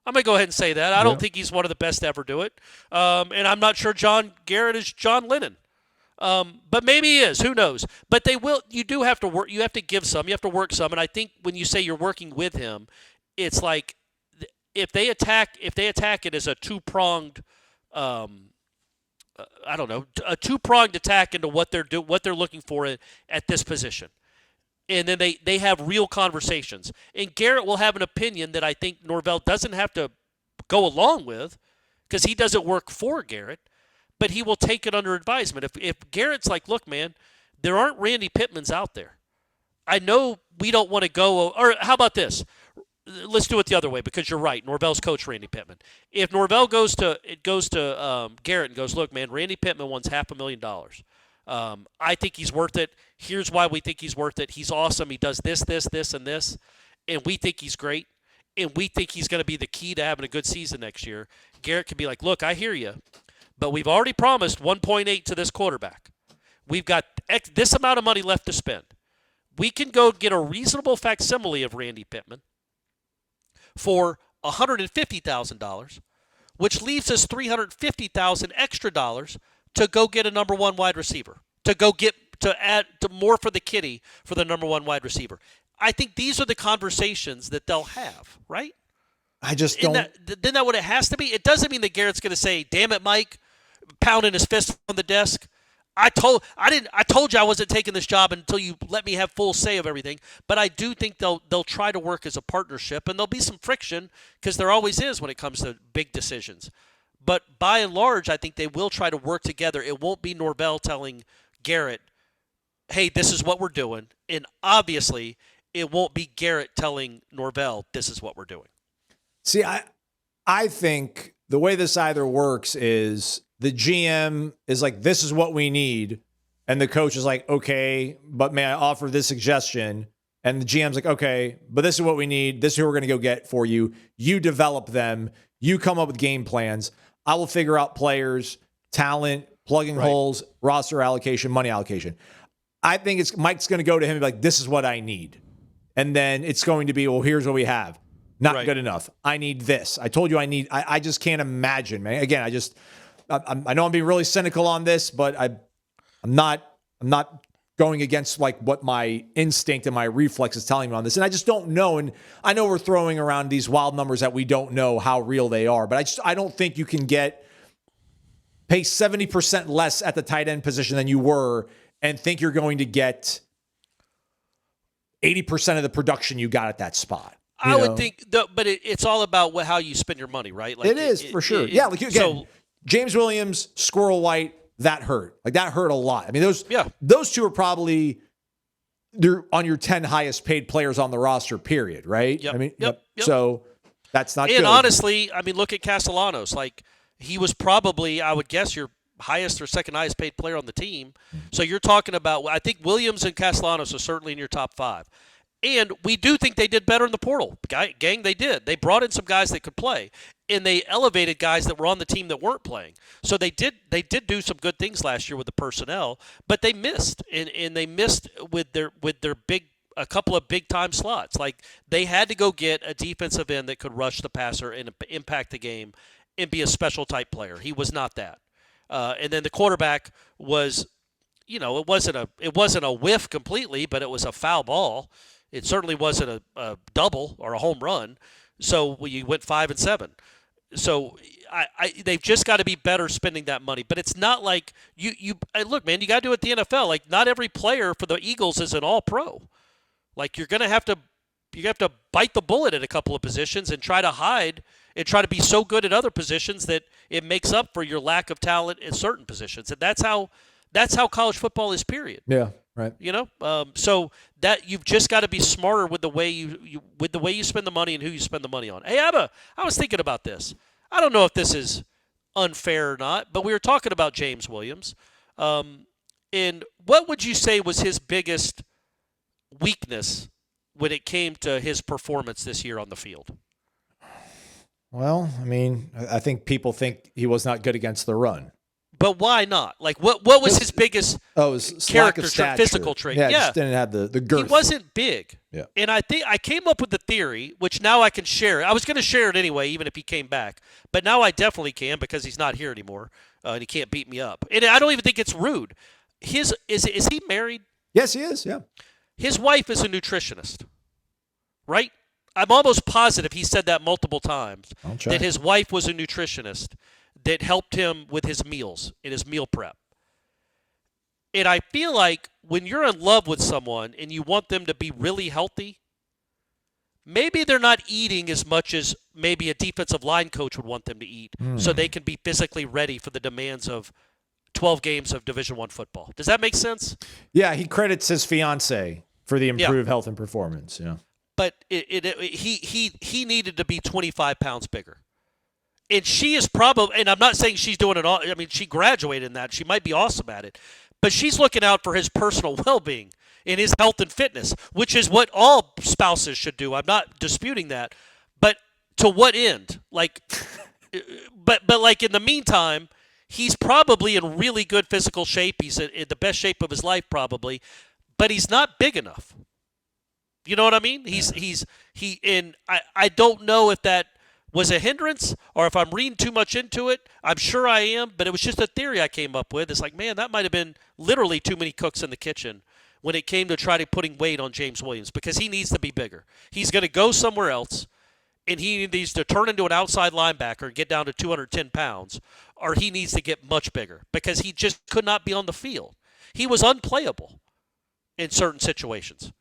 I'm going to go ahead and say that. I don't think he's one of the best to ever do it. And I'm not sure John Garrett is John Lennon. But maybe he is. Who knows? But they will. You do have to work. You have to give some. You have to work some. And I think when you say you're working with him, it's like if they attack it as a two-pronged, I don't know, a two-pronged attack into what they're looking for at this position. And then they have real conversations. And Garrett will have an opinion that I think Norvell doesn't have to go along with because he doesn't work for Garrett, but he will take it under advisement. If Garrett's like, look, man, there aren't Randy Pittmans out there. I know we don't want to go – or how about this? Let's do it the other way because you're right. Norvell's coach Randy Pittman. If Norvell goes to Garrett and goes, look, man, Randy Pittman wants $500,000. I think he's worth it. Here's why we think he's worth it. He's awesome. He does this, and this, and we think he's great, and we think he's going to be the key to having a good season next year. Garrett could be like, look, I hear you, but we've already promised 1.8 to this quarterback. We've got this amount of money left to spend. We can go get a reasonable facsimile of Randy Pittman for $150,000, which leaves us $350,000 extra dollars to go get a number one wide receiver, to add more for the kitty for the number one wide receiver. I think these are the conversations that they'll have, right? I just don't. Isn't that what it has to be? It doesn't mean that Garrett's going to say, "Damn it, Mike," pounding his fist on the desk. I told you I wasn't taking this job until you let me have full say of everything. But I do think they'll try to work as a partnership, and there'll be some friction because there always is when it comes to big decisions. But by and large, I think they will try to work together. It won't be Norvell telling Garrett, hey, this is what we're doing. And obviously, it won't be Garrett telling Norvell, this is what we're doing. See, I think the way this either works is the GM is like, this is what we need. And the coach is like, okay, but may I offer this suggestion? And the GM's like, okay, but this is what we need. This is who we're going to go get for you. You develop them. You come up with game plans. I will figure out players, talent, plugging holes, roster allocation, money allocation. I think Mike's going to go to him and be like, this is what I need. And then it's going to be, well, here's what we have. Not good enough. I need this. I told you I just can't imagine, man. Again, I know I'm being really cynical on this, but I'm not going against like what my instinct and my reflex is telling me on this. And I just don't know. And I know we're throwing around these wild numbers that we don't know how real they are, but I don't think you can pay 70% less at the tight end position than you were and think you're going to get 80% of the production you got at that spot. I would think, but it's all about how you spend your money, right? Like it is, for sure. Yeah, like again, James Williams, Squirrel White, that hurt. Like that hurt a lot. I mean, those two are probably they're on your 10 highest paid players on the roster, period, right? Yep. I mean, Yep. So that's not good. And honestly, I mean, look at Castellanos. Like he was probably, I would guess, your highest or second highest paid player on the team. So you're talking about, I think Williams and Castellanos are certainly in your top five. And we do think they did better in the portal. Gang, they did. They brought in some guys that could play, and they elevated guys that were on the team that weren't playing. So they did do some good things last year with the personnel, but they missed, and they missed with their a couple of big time slots. Like they had to go get a defensive end that could rush the passer and impact the game and be a special type player. He was not that. And then the quarterback was, it wasn't a whiff completely, but it was a foul ball. It certainly wasn't a double or a home run. So you went 5-7. So they've just got to be better spending that money. But it's not like look, man, you got to do it at the NFL. Like not every player for the Eagles is an all-pro. Like you're going to have to have to bite the bullet at a couple of positions and try to hide and try to be so good at other positions that it makes up for your lack of talent in certain positions. And that's how college football is, period. Yeah, right. So that you've just got to be smarter with the way you spend the money and who you spend the money on. Hey, I was thinking about this. I don't know if this is unfair or not, but we were talking about James Williams. And what would you say was his biggest weakness when it came to his performance this year on the field? Well, I mean, I think people think he was not good against the run. But why not? Like, what was his biggest character trait, physical trait? Yeah, just didn't have the girth. He wasn't big. Yeah. And I think I came up with the theory, which now I can share. I was going to share it anyway, even if he came back. But now I definitely can because he's not here anymore, and he can't beat me up. And I don't even think it's rude. Is he married? Yes, he is, yeah. His wife is a nutritionist, right? I'm almost positive he said that multiple times, that his wife was a nutritionist that helped him with his meals and his meal prep. And I feel like when you're in love with someone and you want them to be really healthy, maybe they're not eating as much as maybe a defensive line coach would want them to eat so they can be physically ready for the demands of 12 games of Division I football. Does that make sense? Yeah, he credits his fiance for the improved health and performance, yeah. But he needed to be 25 pounds bigger. And she is probably, and I'm not saying she's doing it all. I mean, she graduated in that. She might be awesome at it. But she's looking out for his personal well-being and his health and fitness, which is what all spouses should do. I'm not disputing that. But to what end? Like, but like in the meantime, he's probably in really good physical shape. He's in the best shape of his life probably, but he's not big enough. You know what I mean? I don't know if that was a hindrance or if I'm reading too much into it. I'm sure I am, but it was just a theory I came up with. It's like, man, that might have been literally too many cooks in the kitchen when it came to try to putting weight on James Williams because he needs to be bigger. He's going to go somewhere else, and he needs to turn into an outside linebacker and get down to 210 pounds, or he needs to get much bigger because he just could not be on the field. He was unplayable in certain situations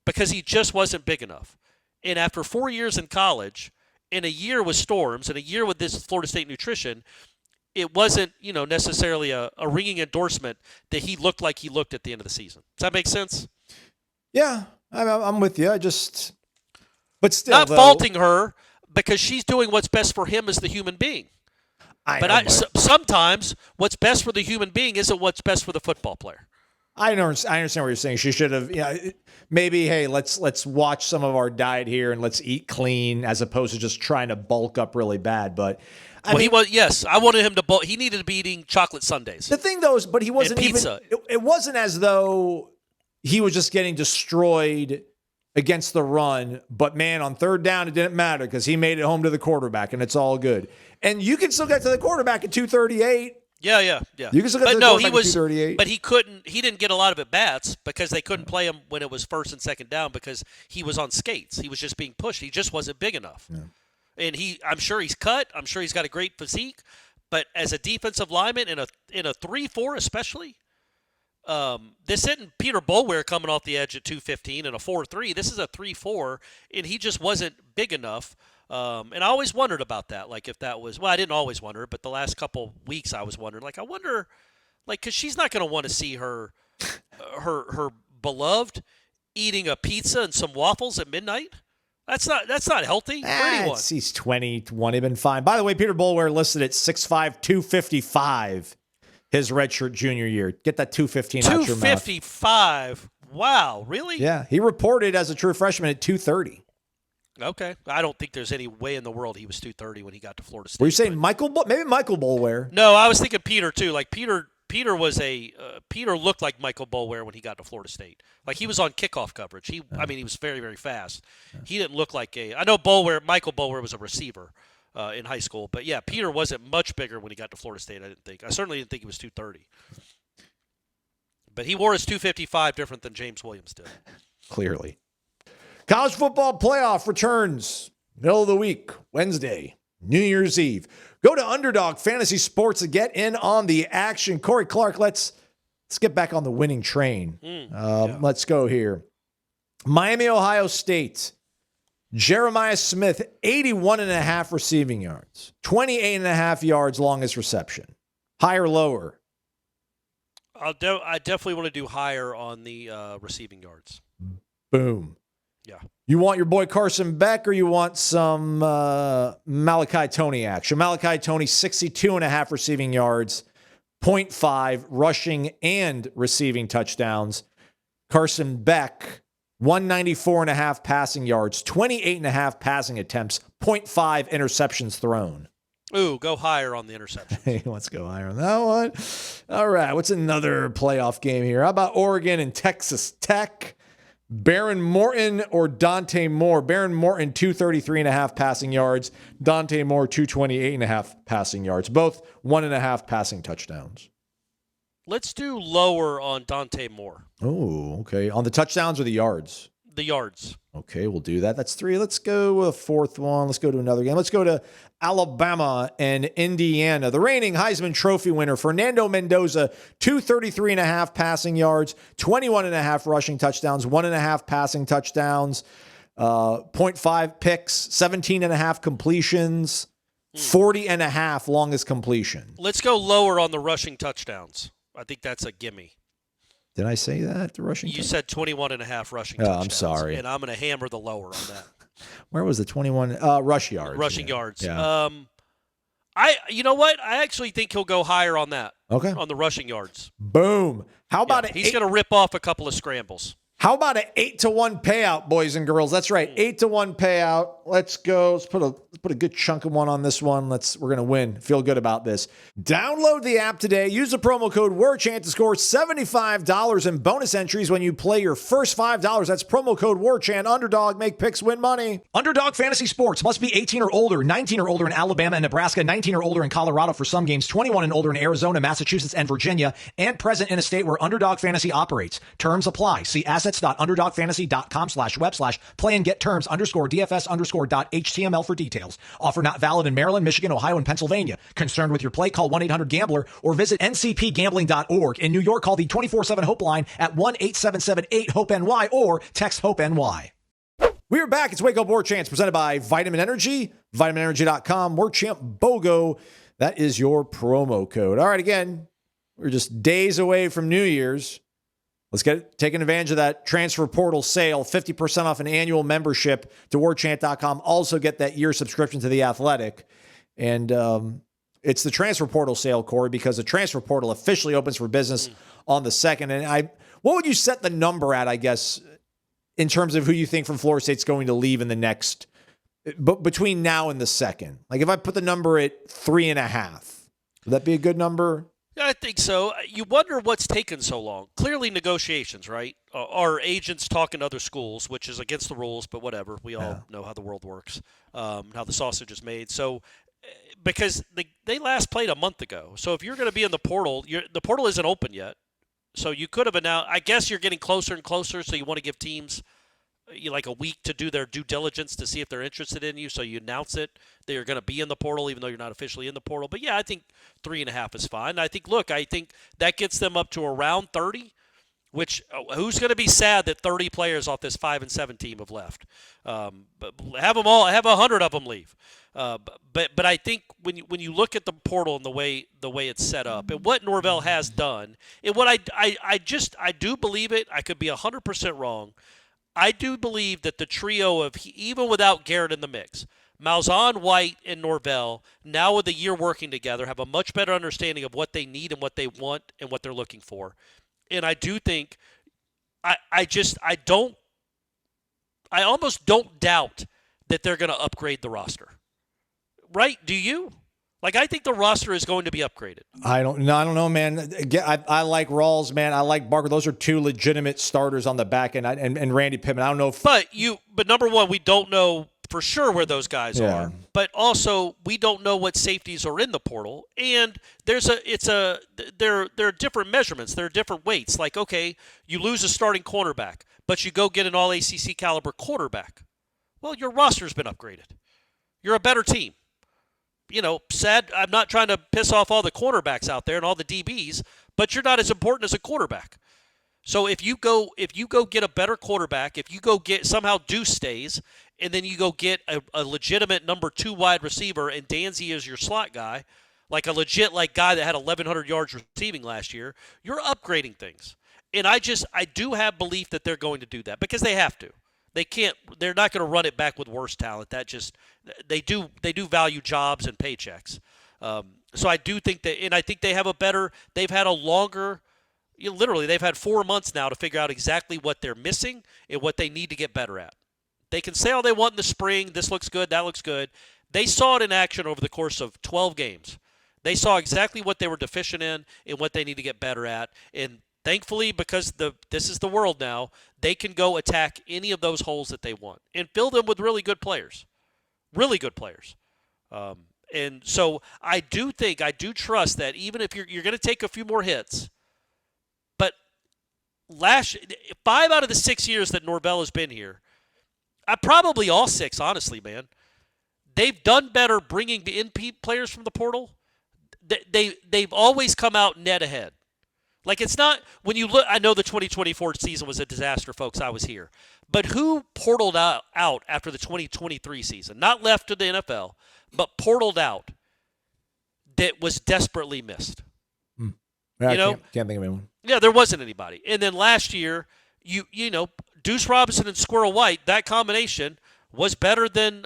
because he just wasn't big enough. And after 4 years in college, in a year with Storms and a year with this Florida State nutrition, it wasn't, necessarily a ringing endorsement that he looked like he looked at the end of the season. Does that make sense? Yeah, I'm with you. But still, not faulting her because she's doing what's best for him as the human being. Sometimes what's best for the human being isn't what's best for the football player. I understand what you're saying. She should have, maybe, hey, let's watch some of our diet here and let's eat clean as opposed to just trying to bulk up really bad. But I wanted him to bulk. He needed to be eating chocolate sundaes. The thing though is, but he wasn't and pizza. It wasn't as though he was just getting destroyed against the run. But man, on third down, it didn't matter because he made it home to the quarterback and it's all good. And you can still get to the quarterback at 238. Yeah. You can still get to the quarterback at 238. But he didn't get a lot of at-bats because they couldn't play him when it was first and second down because he was on skates. He was just being pushed. He just wasn't big enough. Yeah. And I'm sure he's cut. I'm sure he's got a great physique. But as a defensive lineman in a 3-4 especially, this isn't Peter Boulware coming off the edge at 215 and a 4-3. This is a 3-4, and he just wasn't big enough. And I always wondered about that, like if that was – well, I didn't always wonder, but the last couple weeks I was wondering. Like I wonder – like because she's not going to want to see her beloved eating a pizza and some waffles at midnight. That's not healthy for anyone. He's 21. He's been fine. By the way, Peter Boulware listed at 6'5", 255 his redshirt junior year. Get that 215 out your mouth. 255. Wow, really? Yeah, he reported as a true freshman at 230. Okay. I don't think there's any way in the world he was 230 when he got to Florida State. Were you saying maybe Michael Boulware? No, I was thinking Peter too. Like Peter was Peter looked like Michael Boulware when he got to Florida State. Like he was on kickoff coverage. He was very, very fast. He didn't look like I know Michael Boulware was a receiver in high school, but yeah, Peter wasn't much bigger when he got to Florida State. I certainly didn't think he was 230. But he wore his 255 different than James Williams did. Clearly. College football playoff returns middle of the week, Wednesday, New Year's Eve. Go to Underdog Fantasy Sports to get in on the action. Corey Clark, let's get back on the winning train. Let's go here. Miami, Ohio State. Jeremiah Smith, 81.5 receiving yards, 28.5 yards longest reception. Higher, lower? I definitely want to do higher on the receiving yards. Boom. Yeah. You want your boy Carson Beck, or you want some Malachi Toney action? Malachi Toney, 62.5 receiving yards, 0.5 rushing and receiving touchdowns. Carson Beck, 194.5 passing yards, 28.5 passing attempts, 0.5 interceptions thrown. Ooh, go higher on the interception. Hey, let's go higher on that one. All right, what's another playoff game here? How about Oregon and Texas Tech? Baron Morton or Dante Moore? Baron Morton, 233.5 passing yards. Dante Moore, 228.5 passing yards. Both 1.5 passing touchdowns. Let's do lower on Dante Moore. Oh, okay. On the touchdowns or the yards? The yards. Okay, we'll do that. That's 3. Let's go with a fourth one. Let's go to another game. Let's go to Alabama and Indiana. The reigning Heisman Trophy winner, Fernando Mendoza, 233.5 passing yards, 21.5 rushing touchdowns, 1.5 passing touchdowns, 0.5 picks, 17.5 completions, 40.5 longest completion. Let's go lower on the rushing touchdowns. I think that's a gimme. Did I say that? The rushing? You said 21.5 rushing touchdowns. I'm sorry. And I'm going to hammer the lower on that. Where was the 21? Rush yards. Rushing yards. Yeah. You know what? I actually think he'll go higher on that. Okay. On the rushing yards. Boom. How about he's going to rip off a couple of scrambles. How about an 8-1 payout, boys and girls? That's right, 8-1 payout. Let's go. Let's put a good chunk of one on this one. We're gonna win. Feel good about this. Download the app today. Use the promo code WARCHANT to score $75 in bonus entries when you play your first $5. That's promo code WARCHANT. Underdog, make picks, win money. Underdog Fantasy Sports must be 18 or older, 19 or older in Alabama and Nebraska, 19 or older in Colorado for some games, 21 and older in Arizona, Massachusetts, and Virginia, and present in a state where Underdog Fantasy operates. Terms apply. See assets.underdogfantasy.com/web/play and get terms _DFS_.html for details. Offer not valid in Maryland, Michigan, Ohio, and Pennsylvania. Concerned with your play? Call 1-800-GAMBLER or visit ncpgambling.org. In New York, call the 24/7 Hope line at 1-877-8-HOPE-NY or text HOPE-NY. We're back. It's Wake Up Warchants presented by Vitamin Energy, vitaminenergy.com, warchantbogo. That is your promo code. All right, again, we're just days away from New Year's. Let's get taking advantage of that transfer portal sale, 50% off an annual membership to warchant.com. Also get that year subscription to The Athletic. And it's the transfer portal sale, Corey, because the transfer portal officially opens for business on the 2nd. And what would you set the number at, I guess, in terms of who you think from Florida State's going to leave in the next, between now and the 2nd? Like if I put the number at 3.5, would that be a good number? Yeah, I think so. You wonder what's taken so long. Clearly negotiations, right? Our agents talking to other schools, which is against the rules, but whatever. We all know how the world works, how the sausage is made. So because they last played a month ago. So if you're going to be in the portal, the portal isn't open yet. So you could have announced – I guess you're getting closer and closer, so you want to give teams like a week to do their due diligence to see if they're interested in you. So you announce it. They're going to be in the portal even though you're not officially in the portal. But, yeah, I think 3.5 is fine. I think that gets them up to around 30, which who's going to be sad that 30 players off this 5-7 team have left? But have them all – have 100 of them leave. But I think when you look at the portal and the way it's set up and what Norvell has done, and what I do believe it. I could be 100% wrong. I do believe that the trio of even without Garrett in the mix, Malzahn, White, and Norvell, now with a year working together, have a much better understanding of what they need and what they want and what they're looking for. And I do think I almost don't doubt that they're going to upgrade the roster. Right? Do you? Like, I think the roster is going to be upgraded. I don't know, man. I like Rawls, man. I like Barker. Those are two legitimate starters on the back end, and Randy Pittman. I don't know if... But number one, we don't know for sure where those guys are. But also, we don't know what safeties are in the portal. And there are different measurements. There are different weights. Like, okay, you lose a starting cornerback, but you go get an all-ACC caliber quarterback. Well, your roster's been upgraded. You're a better team. Sad. I'm not trying to piss off all the cornerbacks out there and all the DBs, but you're not as important as a quarterback. So if you go get a better quarterback, if you go get somehow Deuce stays, and then you go get a legitimate number 2 wide receiver, and Danzy is your slot guy, like a legit guy that had 1,100 yards receiving last year, you're upgrading things. And I do have belief that they're going to do that because they have to. They're not going to run it back with worse talent. They do value jobs and paychecks. So I do think that, and I think they've had a longer, literally they've had 4 months now to figure out exactly what they're missing and what they need to get better at. They can say all they want in the spring, this looks good, that looks good. They saw it in action over the course of 12 games. They saw exactly what they were deficient in and what they need to get better at. And thankfully, because this is the world now, they can go attack any of those holes that they want and fill them with really good players. Really good players. And so I do trust that even if you're going to take a few more hits, but 5 out of the 6 years that Norvell has been here, probably all 6, honestly, man, they've done better bringing in players from the portal. They've always come out net ahead. Like, it's not, when you look, I know the 2024 season was a disaster, folks. I was here. But who portaled out after the 2023 season? Not left to the NFL, but portaled out that was desperately missed. Yeah, I can't think of anyone. Yeah, there wasn't anybody. And then last year, you know, Deuce Robinson and Squirrel White, that combination was better than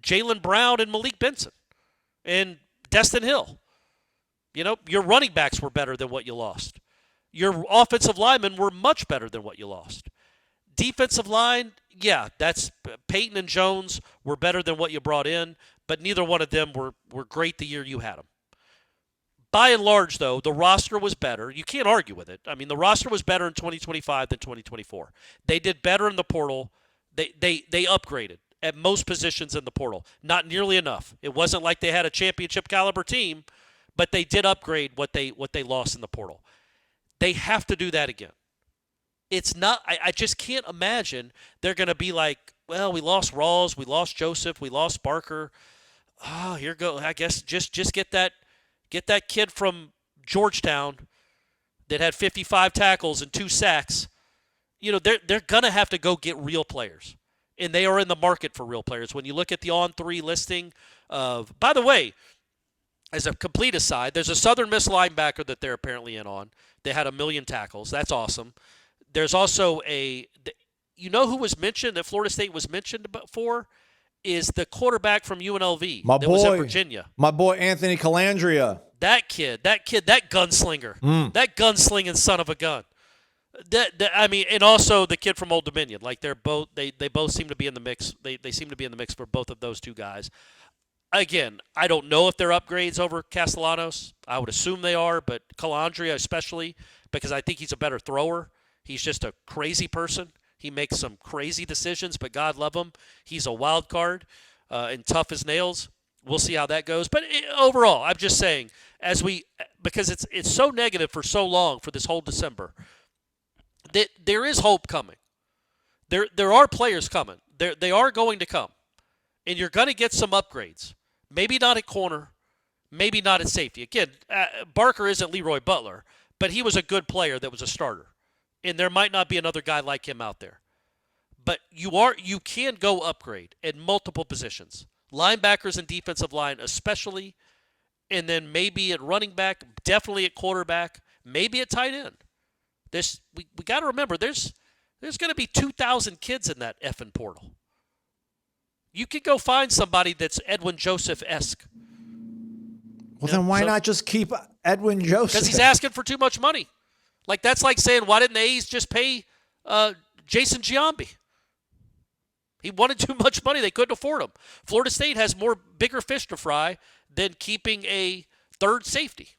Jaylen Brown and Malik Benson and Destin Hill. You know, your running backs were better than what you lost. Your offensive linemen were much better than what you lost. Defensive line, yeah, that's Peyton and Jones were better than what you brought in, but neither one of them were great the year you had them. By and large, though, the roster was better. You can't argue with it. I mean, the roster was better in 2025 than 2024. They did better in the portal. They upgraded at most positions in the portal. Not nearly enough. It wasn't like they had a championship caliber team, but they did upgrade what they lost in the portal. They have to do that again. It's not. I just can't imagine they're going to be like, well, we lost Rawls, we lost Joseph, we lost Barker. Oh, here go. I guess just get that kid from Georgetown that had 55 tackles and 2 sacks. You know, they're going to have to go get real players, and they are in the market for real players. When you look at the on-3 listing of, by the way, as a complete aside, there's a Southern Miss linebacker that they're apparently in on. They had 1 million tackles. That's awesome. There's also you know who was mentioned, that Florida State was mentioned for, is the quarterback from UNLV was at Virginia. My boy Anthony Calandria. That gunslinger. That gunslinging son of a gun. I mean, and also the kid from Old Dominion. Like, they both seem to be in the mix. They seem to be in the mix for both of those two guys. Again, I don't know if they're upgrades over Castellanos. I would assume they are, but Calandria especially, because I think he's a better thrower. He's just a crazy person. He makes some crazy decisions, but God love him. He's a wild card and tough as nails. We'll see how that goes. But overall, I'm just saying, because it's so negative for so long for this whole December, that there is hope coming. There are players coming. They are going to come. And you're going to get some upgrades. Maybe not at corner, maybe not at safety. Again, Barker isn't Leroy Butler, but he was a good player that was a starter. And there might not be another guy like him out there. But you can go upgrade at multiple positions. Linebackers and defensive line especially, and then maybe at running back, definitely at quarterback, maybe at tight end. We got to remember, there's going to be 2,000 kids in that effing portal. You could go find somebody that's Edwin Joseph-esque. Well, then why not just keep Edwin Joseph? Because he's asking for too much money. Like, that's like saying, why didn't the A's just pay Jason Giambi? He wanted too much money. They couldn't afford him. Florida State has bigger fish to fry than keeping a third safety,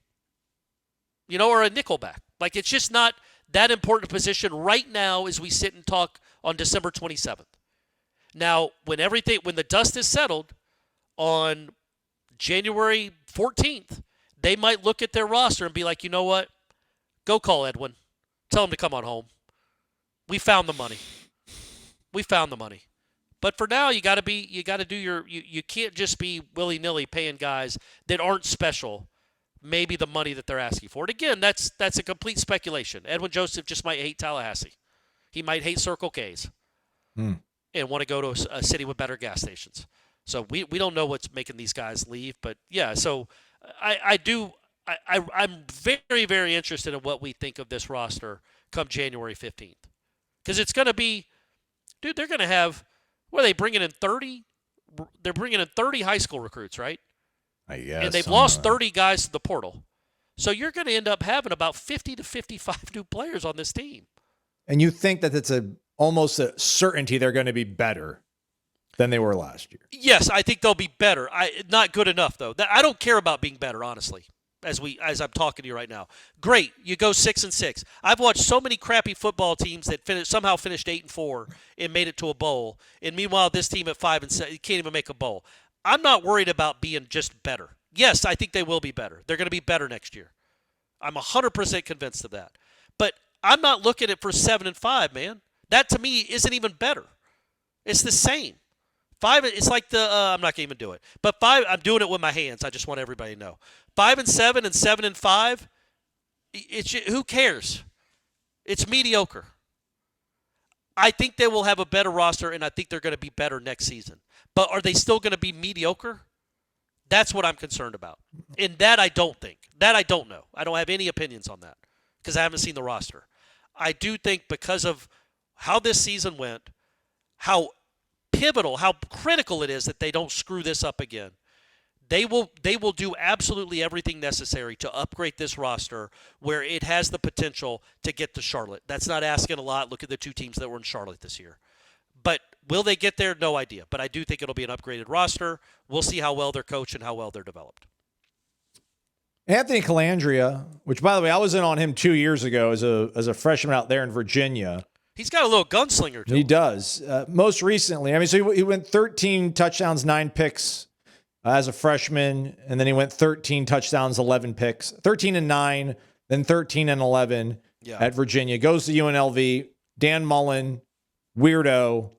or a nickelback. Like, it's just not that important position right now as we sit and talk on December 27th. Now, when the dust is settled on January 14th, they might look at their roster and be like, you know what? Go call Edwin. Tell him to come on home. We found the money. But for now, you got to do you can't just be willy-nilly paying guys that aren't special maybe the money that they're asking for. And again, that's a complete speculation. Edwin Joseph just might hate Tallahassee. He might hate Circle K's and want to go to a city with better gas stations. So we don't know what's making these guys leave. But, yeah, so I'm very, very interested in what we think of this roster come January 15th. Because it's going to be – dude, they're going to have – what are they bringing in 30? They're bringing in 30 high school recruits, right? I guess. And they've lost 30 guys to the portal. So you're going to end up having about 50 to 55 new players on this team. And you think that it's almost a certainty they're going to be better than they were last year? Yes, I think they'll be better. Not good enough, though. I don't care about being better, honestly, as I'm talking to you right now. Great, you go 6-6. I've watched so many crappy football teams that somehow finished 8-4 and made it to a bowl. And meanwhile, this team at 5-7 can't even make a bowl. I'm not worried about being just better. Yes, I think they will be better. They're going to be better next year. I'm 100% convinced of that. But I'm not looking at for 7-5, man. That to me isn't even better. It's the same. 5. It's like I'm not going to even do it. But 5. I'm doing it with my hands. I just want everybody to know. 5-7 and 7-5. Who cares? It's mediocre. I think they will have a better roster, and I think they're going to be better next season. But are they still going to be mediocre? That's what I'm concerned about. And that I don't think. That I don't know. I don't have any opinions on that because I haven't seen the roster. I do think because of how this season went, how pivotal, how critical it is that they don't screw this up again. They will do absolutely everything necessary to upgrade this roster where it has the potential to get to Charlotte. That's not asking a lot. Look at the two teams that were in Charlotte this year. But will they get there? No idea. But I do think it'll be an upgraded roster. We'll see how well they're coached and how well they're developed. Anthony Calandria, which, by the way, I was in on him 2 years ago as a freshman out there in Virginia. He's got a little gunslinger to him. He does. Most recently, so he went 13 touchdowns, 9 picks as a freshman, and then he went 13 touchdowns, 11 picks, 13-9, then 13-11 at Virginia. Goes to UNLV. Dan Mullen, weirdo,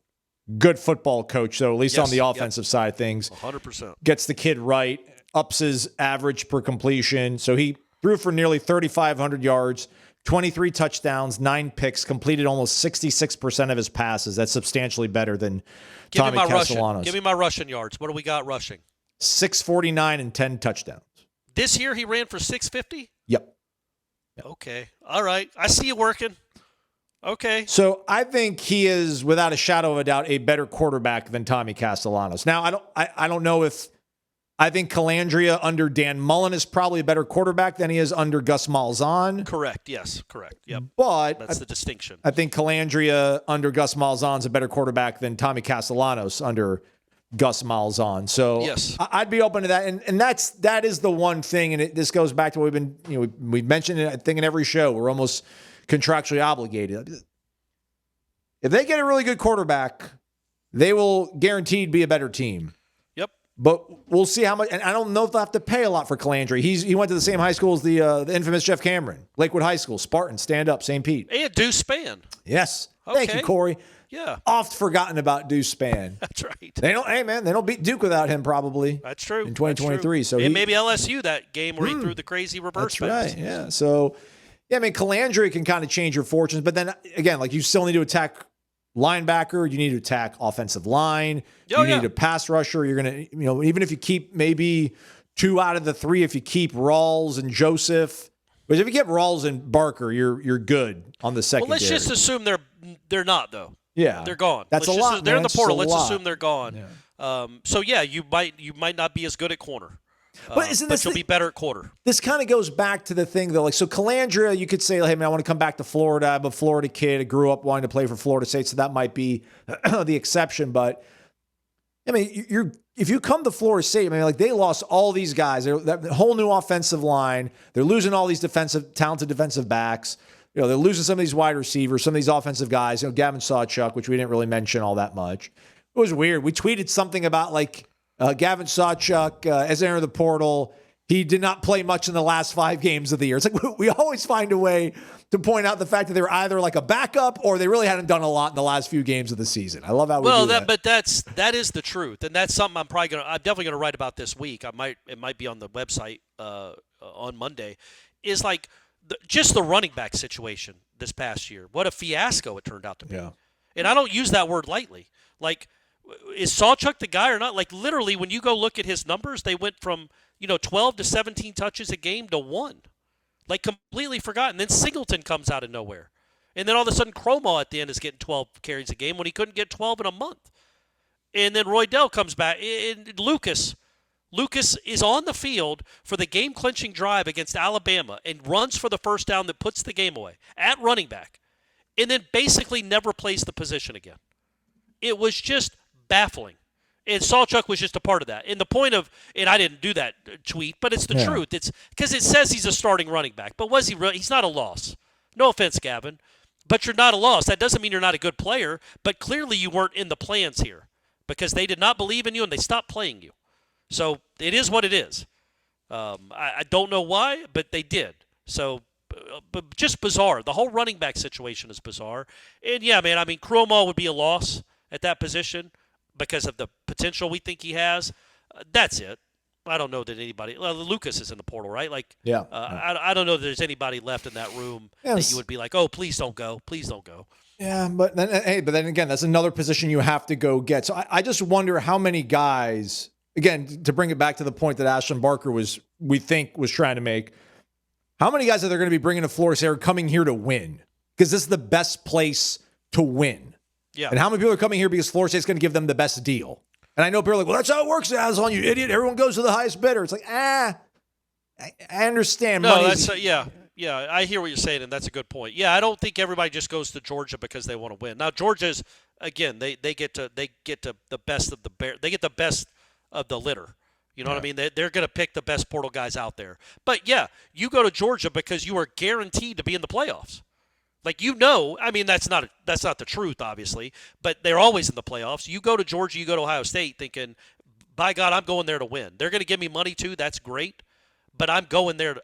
good football coach, though, at least on the offensive side of things. 100%. Gets the kid right, ups his average per completion. So he threw for nearly 3,500 yards, 23 touchdowns, 9 picks, completed almost 66% of his passes. That's substantially better than Tommy Castellanos. Give me my rushing yards. What do we got rushing? 649 and 10 touchdowns. This year he ran for 650? Yep. Okay. All right. I see you working. Okay. So I think he is, without a shadow of a doubt, a better quarterback than Tommy Castellanos. Now, I don't know if I think Calandria under Dan Mullen is probably a better quarterback than he is under Gus Malzahn. Correct. Yes. Correct. Yep. But that's the distinction. I think Calandria under Gus Malzahn is a better quarterback than Tommy Castellanos under Gus Malzahn. So yes. I'd be open to that. And that is the one thing. And this goes back to what we've mentioned it, I think, in every show. We're almost contractually obligated. If they get a really good quarterback, they will guaranteed be a better team. Yep. But we'll see how much. And I don't know if they'll have to pay a lot for Calandria. He went to the same high school as the infamous Jeff Cameron, Lakewood High School, Spartan, stand up, St. Pete. And Deuce Spann. Yes. Okay. Thank you, Corey. Yeah. Oft forgotten about Deuce Spann. That's right. They don't beat Duke without him probably. That's true. In 2023. So and maybe LSU that game where he threw the crazy reverse pass. Right. Yeah. So Calandria can kind of change your fortunes, but then again, like you still need to attack linebacker, you need to attack offensive line, need a pass rusher. You're gonna, even if you keep maybe 2 out of the 3, if you keep Rawls and Joseph, but if you get Rawls and Barker, you're good on the secondary. Well, let's just assume they're not though. Yeah, they're gone. That's a lot. They're in the portal. Let's assume they're gone. Yeah. You might not be as good at corner. But you'll be better at quarter. This kind of goes back to the thing, though. So Calandria, you could say, hey, man, I want to come back to Florida. I'm a Florida kid. I grew up wanting to play for Florida State, so that might be the exception. But, if you come to Florida State, they lost all these guys. That whole new offensive line. They're losing all these talented defensive backs. They're losing some of these wide receivers, some of these offensive guys. Gavin Sawchuk, which we didn't really mention all that much. It was weird. We tweeted something about, Gavin Sawchuk, as they entered the portal, he did not play much in the last 5 games of the year. It's like we always find a way to point out the fact that they're either like a backup or they really hadn't done a lot in the last few games of the season. I love how we do that. But that is the truth, and that's something I'm definitely gonna write about this week. It might be on the website on Monday, is like just the running back situation this past year. What a fiasco it turned out to be. Yeah. And I don't use that word lightly. Like, is Sawchuk the guy or not? Like, literally, when you go look at his numbers, they went from, 12 to 17 touches a game to 1. Like, completely forgotten. Then Singleton comes out of nowhere. And then all of a sudden, Cromaw at the end is getting 12 carries a game when he couldn't get 12 in a month. And then Roydell comes back. And Lucas is on the field for the game-clinching drive against Alabama and runs for the first down that puts the game away at running back, and then basically never plays the position again. It was just baffling. And Sawchuk was just a part of that. And the point of, and I didn't do that tweet, but it's the truth. It's because it says he's a starting running back. But was he really? He's not a loss. No offense, Gavin. But you're not a loss. That doesn't mean you're not a good player. But clearly you weren't in the plans here because they did not believe in you and they stopped playing you. So it is what it is. I don't know why, but they did. So, but just bizarre. The whole running back situation is bizarre. And, yeah, man, I mean, Cromaw would be a loss at that position because of the potential we think he has. That's it. I don't know that anybody – Lucas is in the portal, right? Like, yeah. I don't know that there's anybody left in that room that you would be like, oh, please don't go. Please don't go. Yeah, but then again, that's another position you have to go get. So I just wonder how many guys – again, to bring it back to the point that Ashlynd Barker was trying to make, how many guys are there going to be bringing to Florida State are coming here to win? Because this is the best place to win. Yeah. And how many people are coming here because Florida State's going to give them the best deal? And I know people are like, well, that's how it works, Aslan, you idiot. Everyone goes to the highest bidder. It's like, I understand. No, yeah, I hear what you're saying, and that's a good point. Yeah, I don't think everybody just goes to Georgia because they want to win. Now, Georgia's, again, they get to the best of the bear. They get the best of the litter. You know what I mean? They're going to pick the best portal guys out there. But, yeah, you go to Georgia because you are guaranteed to be in the playoffs. Like, I mean, that's not the truth, obviously, but they're always in the playoffs. You go to Georgia, you go to Ohio State thinking, by God, I'm going there to win. They're going to give me money too. That's great. But I'm going there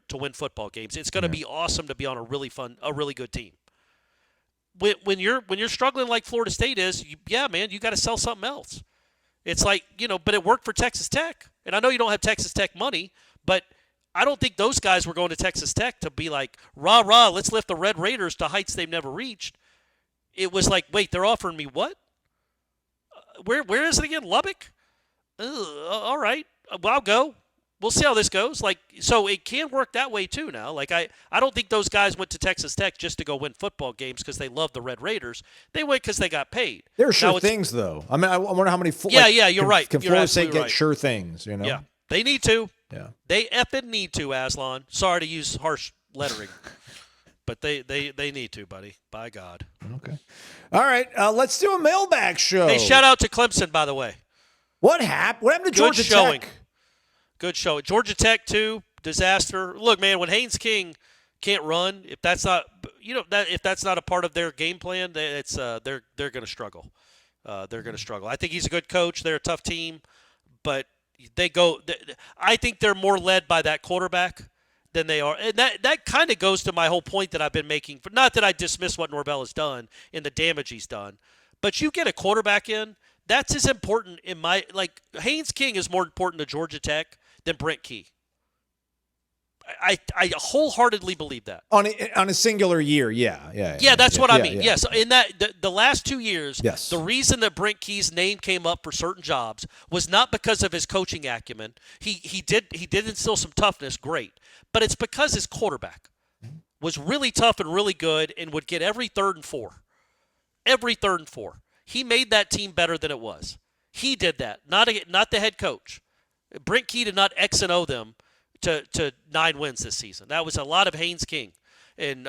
to win football games. It's going to be awesome to be on a really good team. When you're struggling like Florida State is, man, you got to sell something else. It's like, but it worked for Texas Tech. And I know you don't have Texas Tech money, but I don't think those guys were going to Texas Tech to be like, rah, rah, let's lift the Red Raiders to heights they've never reached. It was like, wait, they're offering me what? Where is it again? Lubbock? All right. Well, I'll go. We'll see how this goes. Like, so it can work that way too now. Like, I don't think those guys went to Texas Tech just to go win football games because they love the Red Raiders. They went because they got paid. There are sure things, though. I mean, I wonder how many you're right. Can Florida State get sure things, Yeah, they need to. Yeah. They effing need to, Aslan. Sorry to use harsh lettering. But they need to, buddy. By God. Okay. All right. Let's do a mailbag show. Hey, shout out to Clemson, by the way. What happened? What happened to Georgia Tech? Good showing. Georgia Tech, too, disaster. Look, man, when Haynes King can't run, if that's not if that's not a part of their game plan, they're going to struggle. They're going to struggle. I think he's a good coach. They're a tough team, but I think they're more led by that quarterback than they are. And that kind of goes to my whole point that I've been making. Not that I dismiss what Norvell has done and the damage he's done, but you get a quarterback in, that's as important Haynes King is more important to Georgia Tech than Brent Key. I wholeheartedly believe that. On a singular year, yeah. That's what I mean. Yes, in that the last 2 years, yes. The reason that Brent Key's name came up for certain jobs was not because of his coaching acumen. He did instill some toughness, great, but it's because his quarterback was really tough and really good and would get every 3rd and 4. Every 3rd and 4. He made that team better than it was. He did that, not the head coach. Brent Key did not X and O them to 9 wins this season. That was a lot of Haynes King. And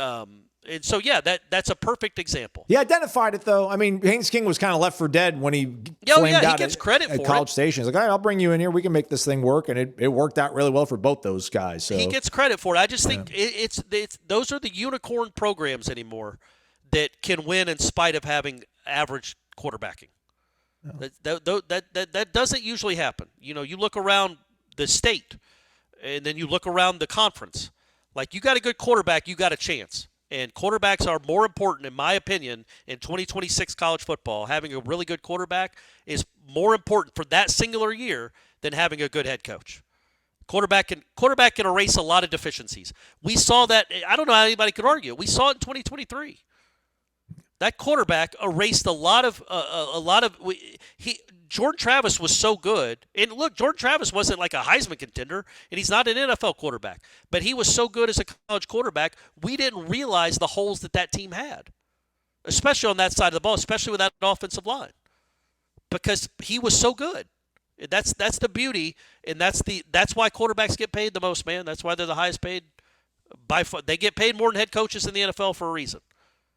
so, that's a perfect example. He identified it, though. I mean, Haynes King was kind of left for dead when he flamed out gets credit at for College it. Station. He's like, all right, I'll bring you in here. We can make this thing work. And it worked out really well for both those guys. So he gets credit for it. I just think it's those are the unicorn programs anymore that can win in spite of having average quarterbacking. No. That doesn't usually happen. You look around the state, and then you look around the conference. Like, you got a good quarterback, you got a chance. And quarterbacks are more important, in my opinion, in 2026 college football. Having a really good quarterback is more important for that singular year than having a good head coach. Quarterback can erase a lot of deficiencies. We saw that. I don't know how anybody could argue. We saw it in 2023. That quarterback erased a lot of. Jordan Travis was so good, and look, Jordan Travis wasn't like a Heisman contender, and he's not an NFL quarterback, but he was so good as a college quarterback. We didn't realize the holes that team had, especially on that side of the ball, especially with that offensive line, because he was so good. That's the beauty, and that's why quarterbacks get paid the most, man. That's why they're the highest paid by far. They get paid more than head coaches in the NFL for a reason,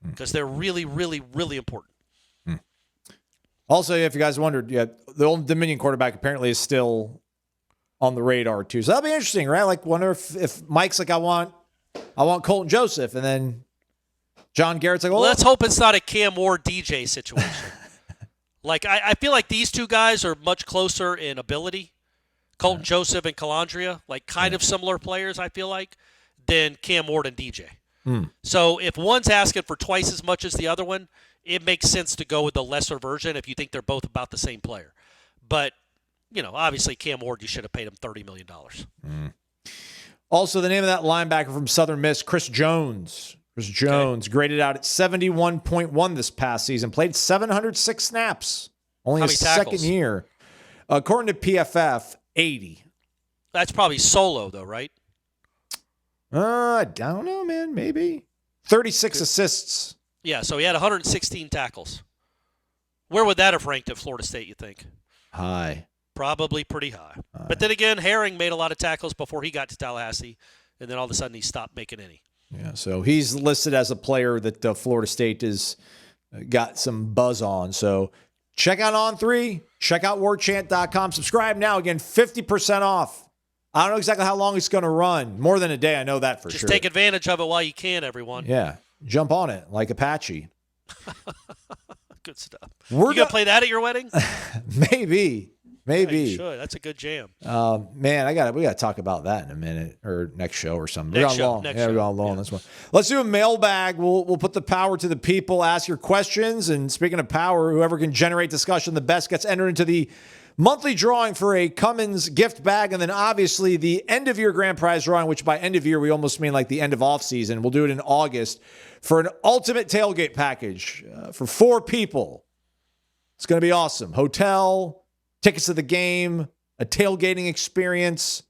because they're really, really, really important. Also, if you guys wondered, the Old Dominion quarterback apparently is still on the radar too. So that'll be interesting, right? Like, wonder if Mike's like, I want Colton Joseph, and then John Garrett's like, well, let's hope it's not a Cam Ward DJ situation. Like, I feel like these two guys are much closer in ability, Colton Joseph and Calandria, like kind of similar players, I feel like, than Cam Ward and DJ. So if one's asking for twice as much as the other one, it makes sense to go with the lesser version if you think they're both about the same player. But, obviously Cam Ward, you should have paid him $30 million. Also, the name of that linebacker from Southern Miss, Chris Jones. Graded out at 71.1 this past season. Played 706 snaps. Only his second year. According to PFF, 80. That's probably solo, though, right? I don't know, man. Maybe. 36 assists. Yeah, so he had 116 tackles. Where would that have ranked at Florida State, you think? High. Probably pretty high. But then again, Herring made a lot of tackles before he got to Tallahassee, and then all of a sudden he stopped making any. Yeah, so he's listed as a player that Florida State has got some buzz on. So check out On3. Check out warchant.com. Subscribe now. Again, 50% off. I don't know exactly how long it's going to run. More than a day, I know that for sure. Just take advantage of it while you can, everyone. Yeah, jump on it like Apache. Good stuff. You going to play that at your wedding? Maybe. Yeah, you should. That's a good jam. Man, we got to talk about that in a minute or next show or something. Next show. We're going long this one. Let's do a mailbag. We'll put the power to the people. Ask your questions. And speaking of power, whoever can generate discussion the best gets entered into the monthly drawing for a Cummins gift bag. And then obviously the end of year grand prize drawing, which by end of year, we almost mean like the end of off season. We'll do it in August for an ultimate tailgate package for 4 people. It's going to be awesome. Hotel, tickets to the game, a tailgating experience.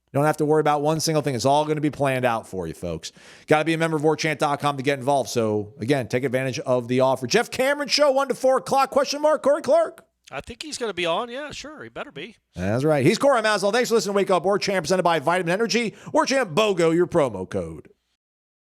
You don't have to worry about one single thing. It's all going to be planned out for you, folks. Got to be a member of warchant.com to get involved. So, again, take advantage of the offer. Jeff Cameron Show, 1 to 4 o'clock, ? Corey Clark. I think he's going to be on. Yeah, sure. He better be. That's right. He's Corey Maslow. Thanks for listening to Wake Up Warchant, presented by Vitamin Energy. WarchantBOGO, your promo code.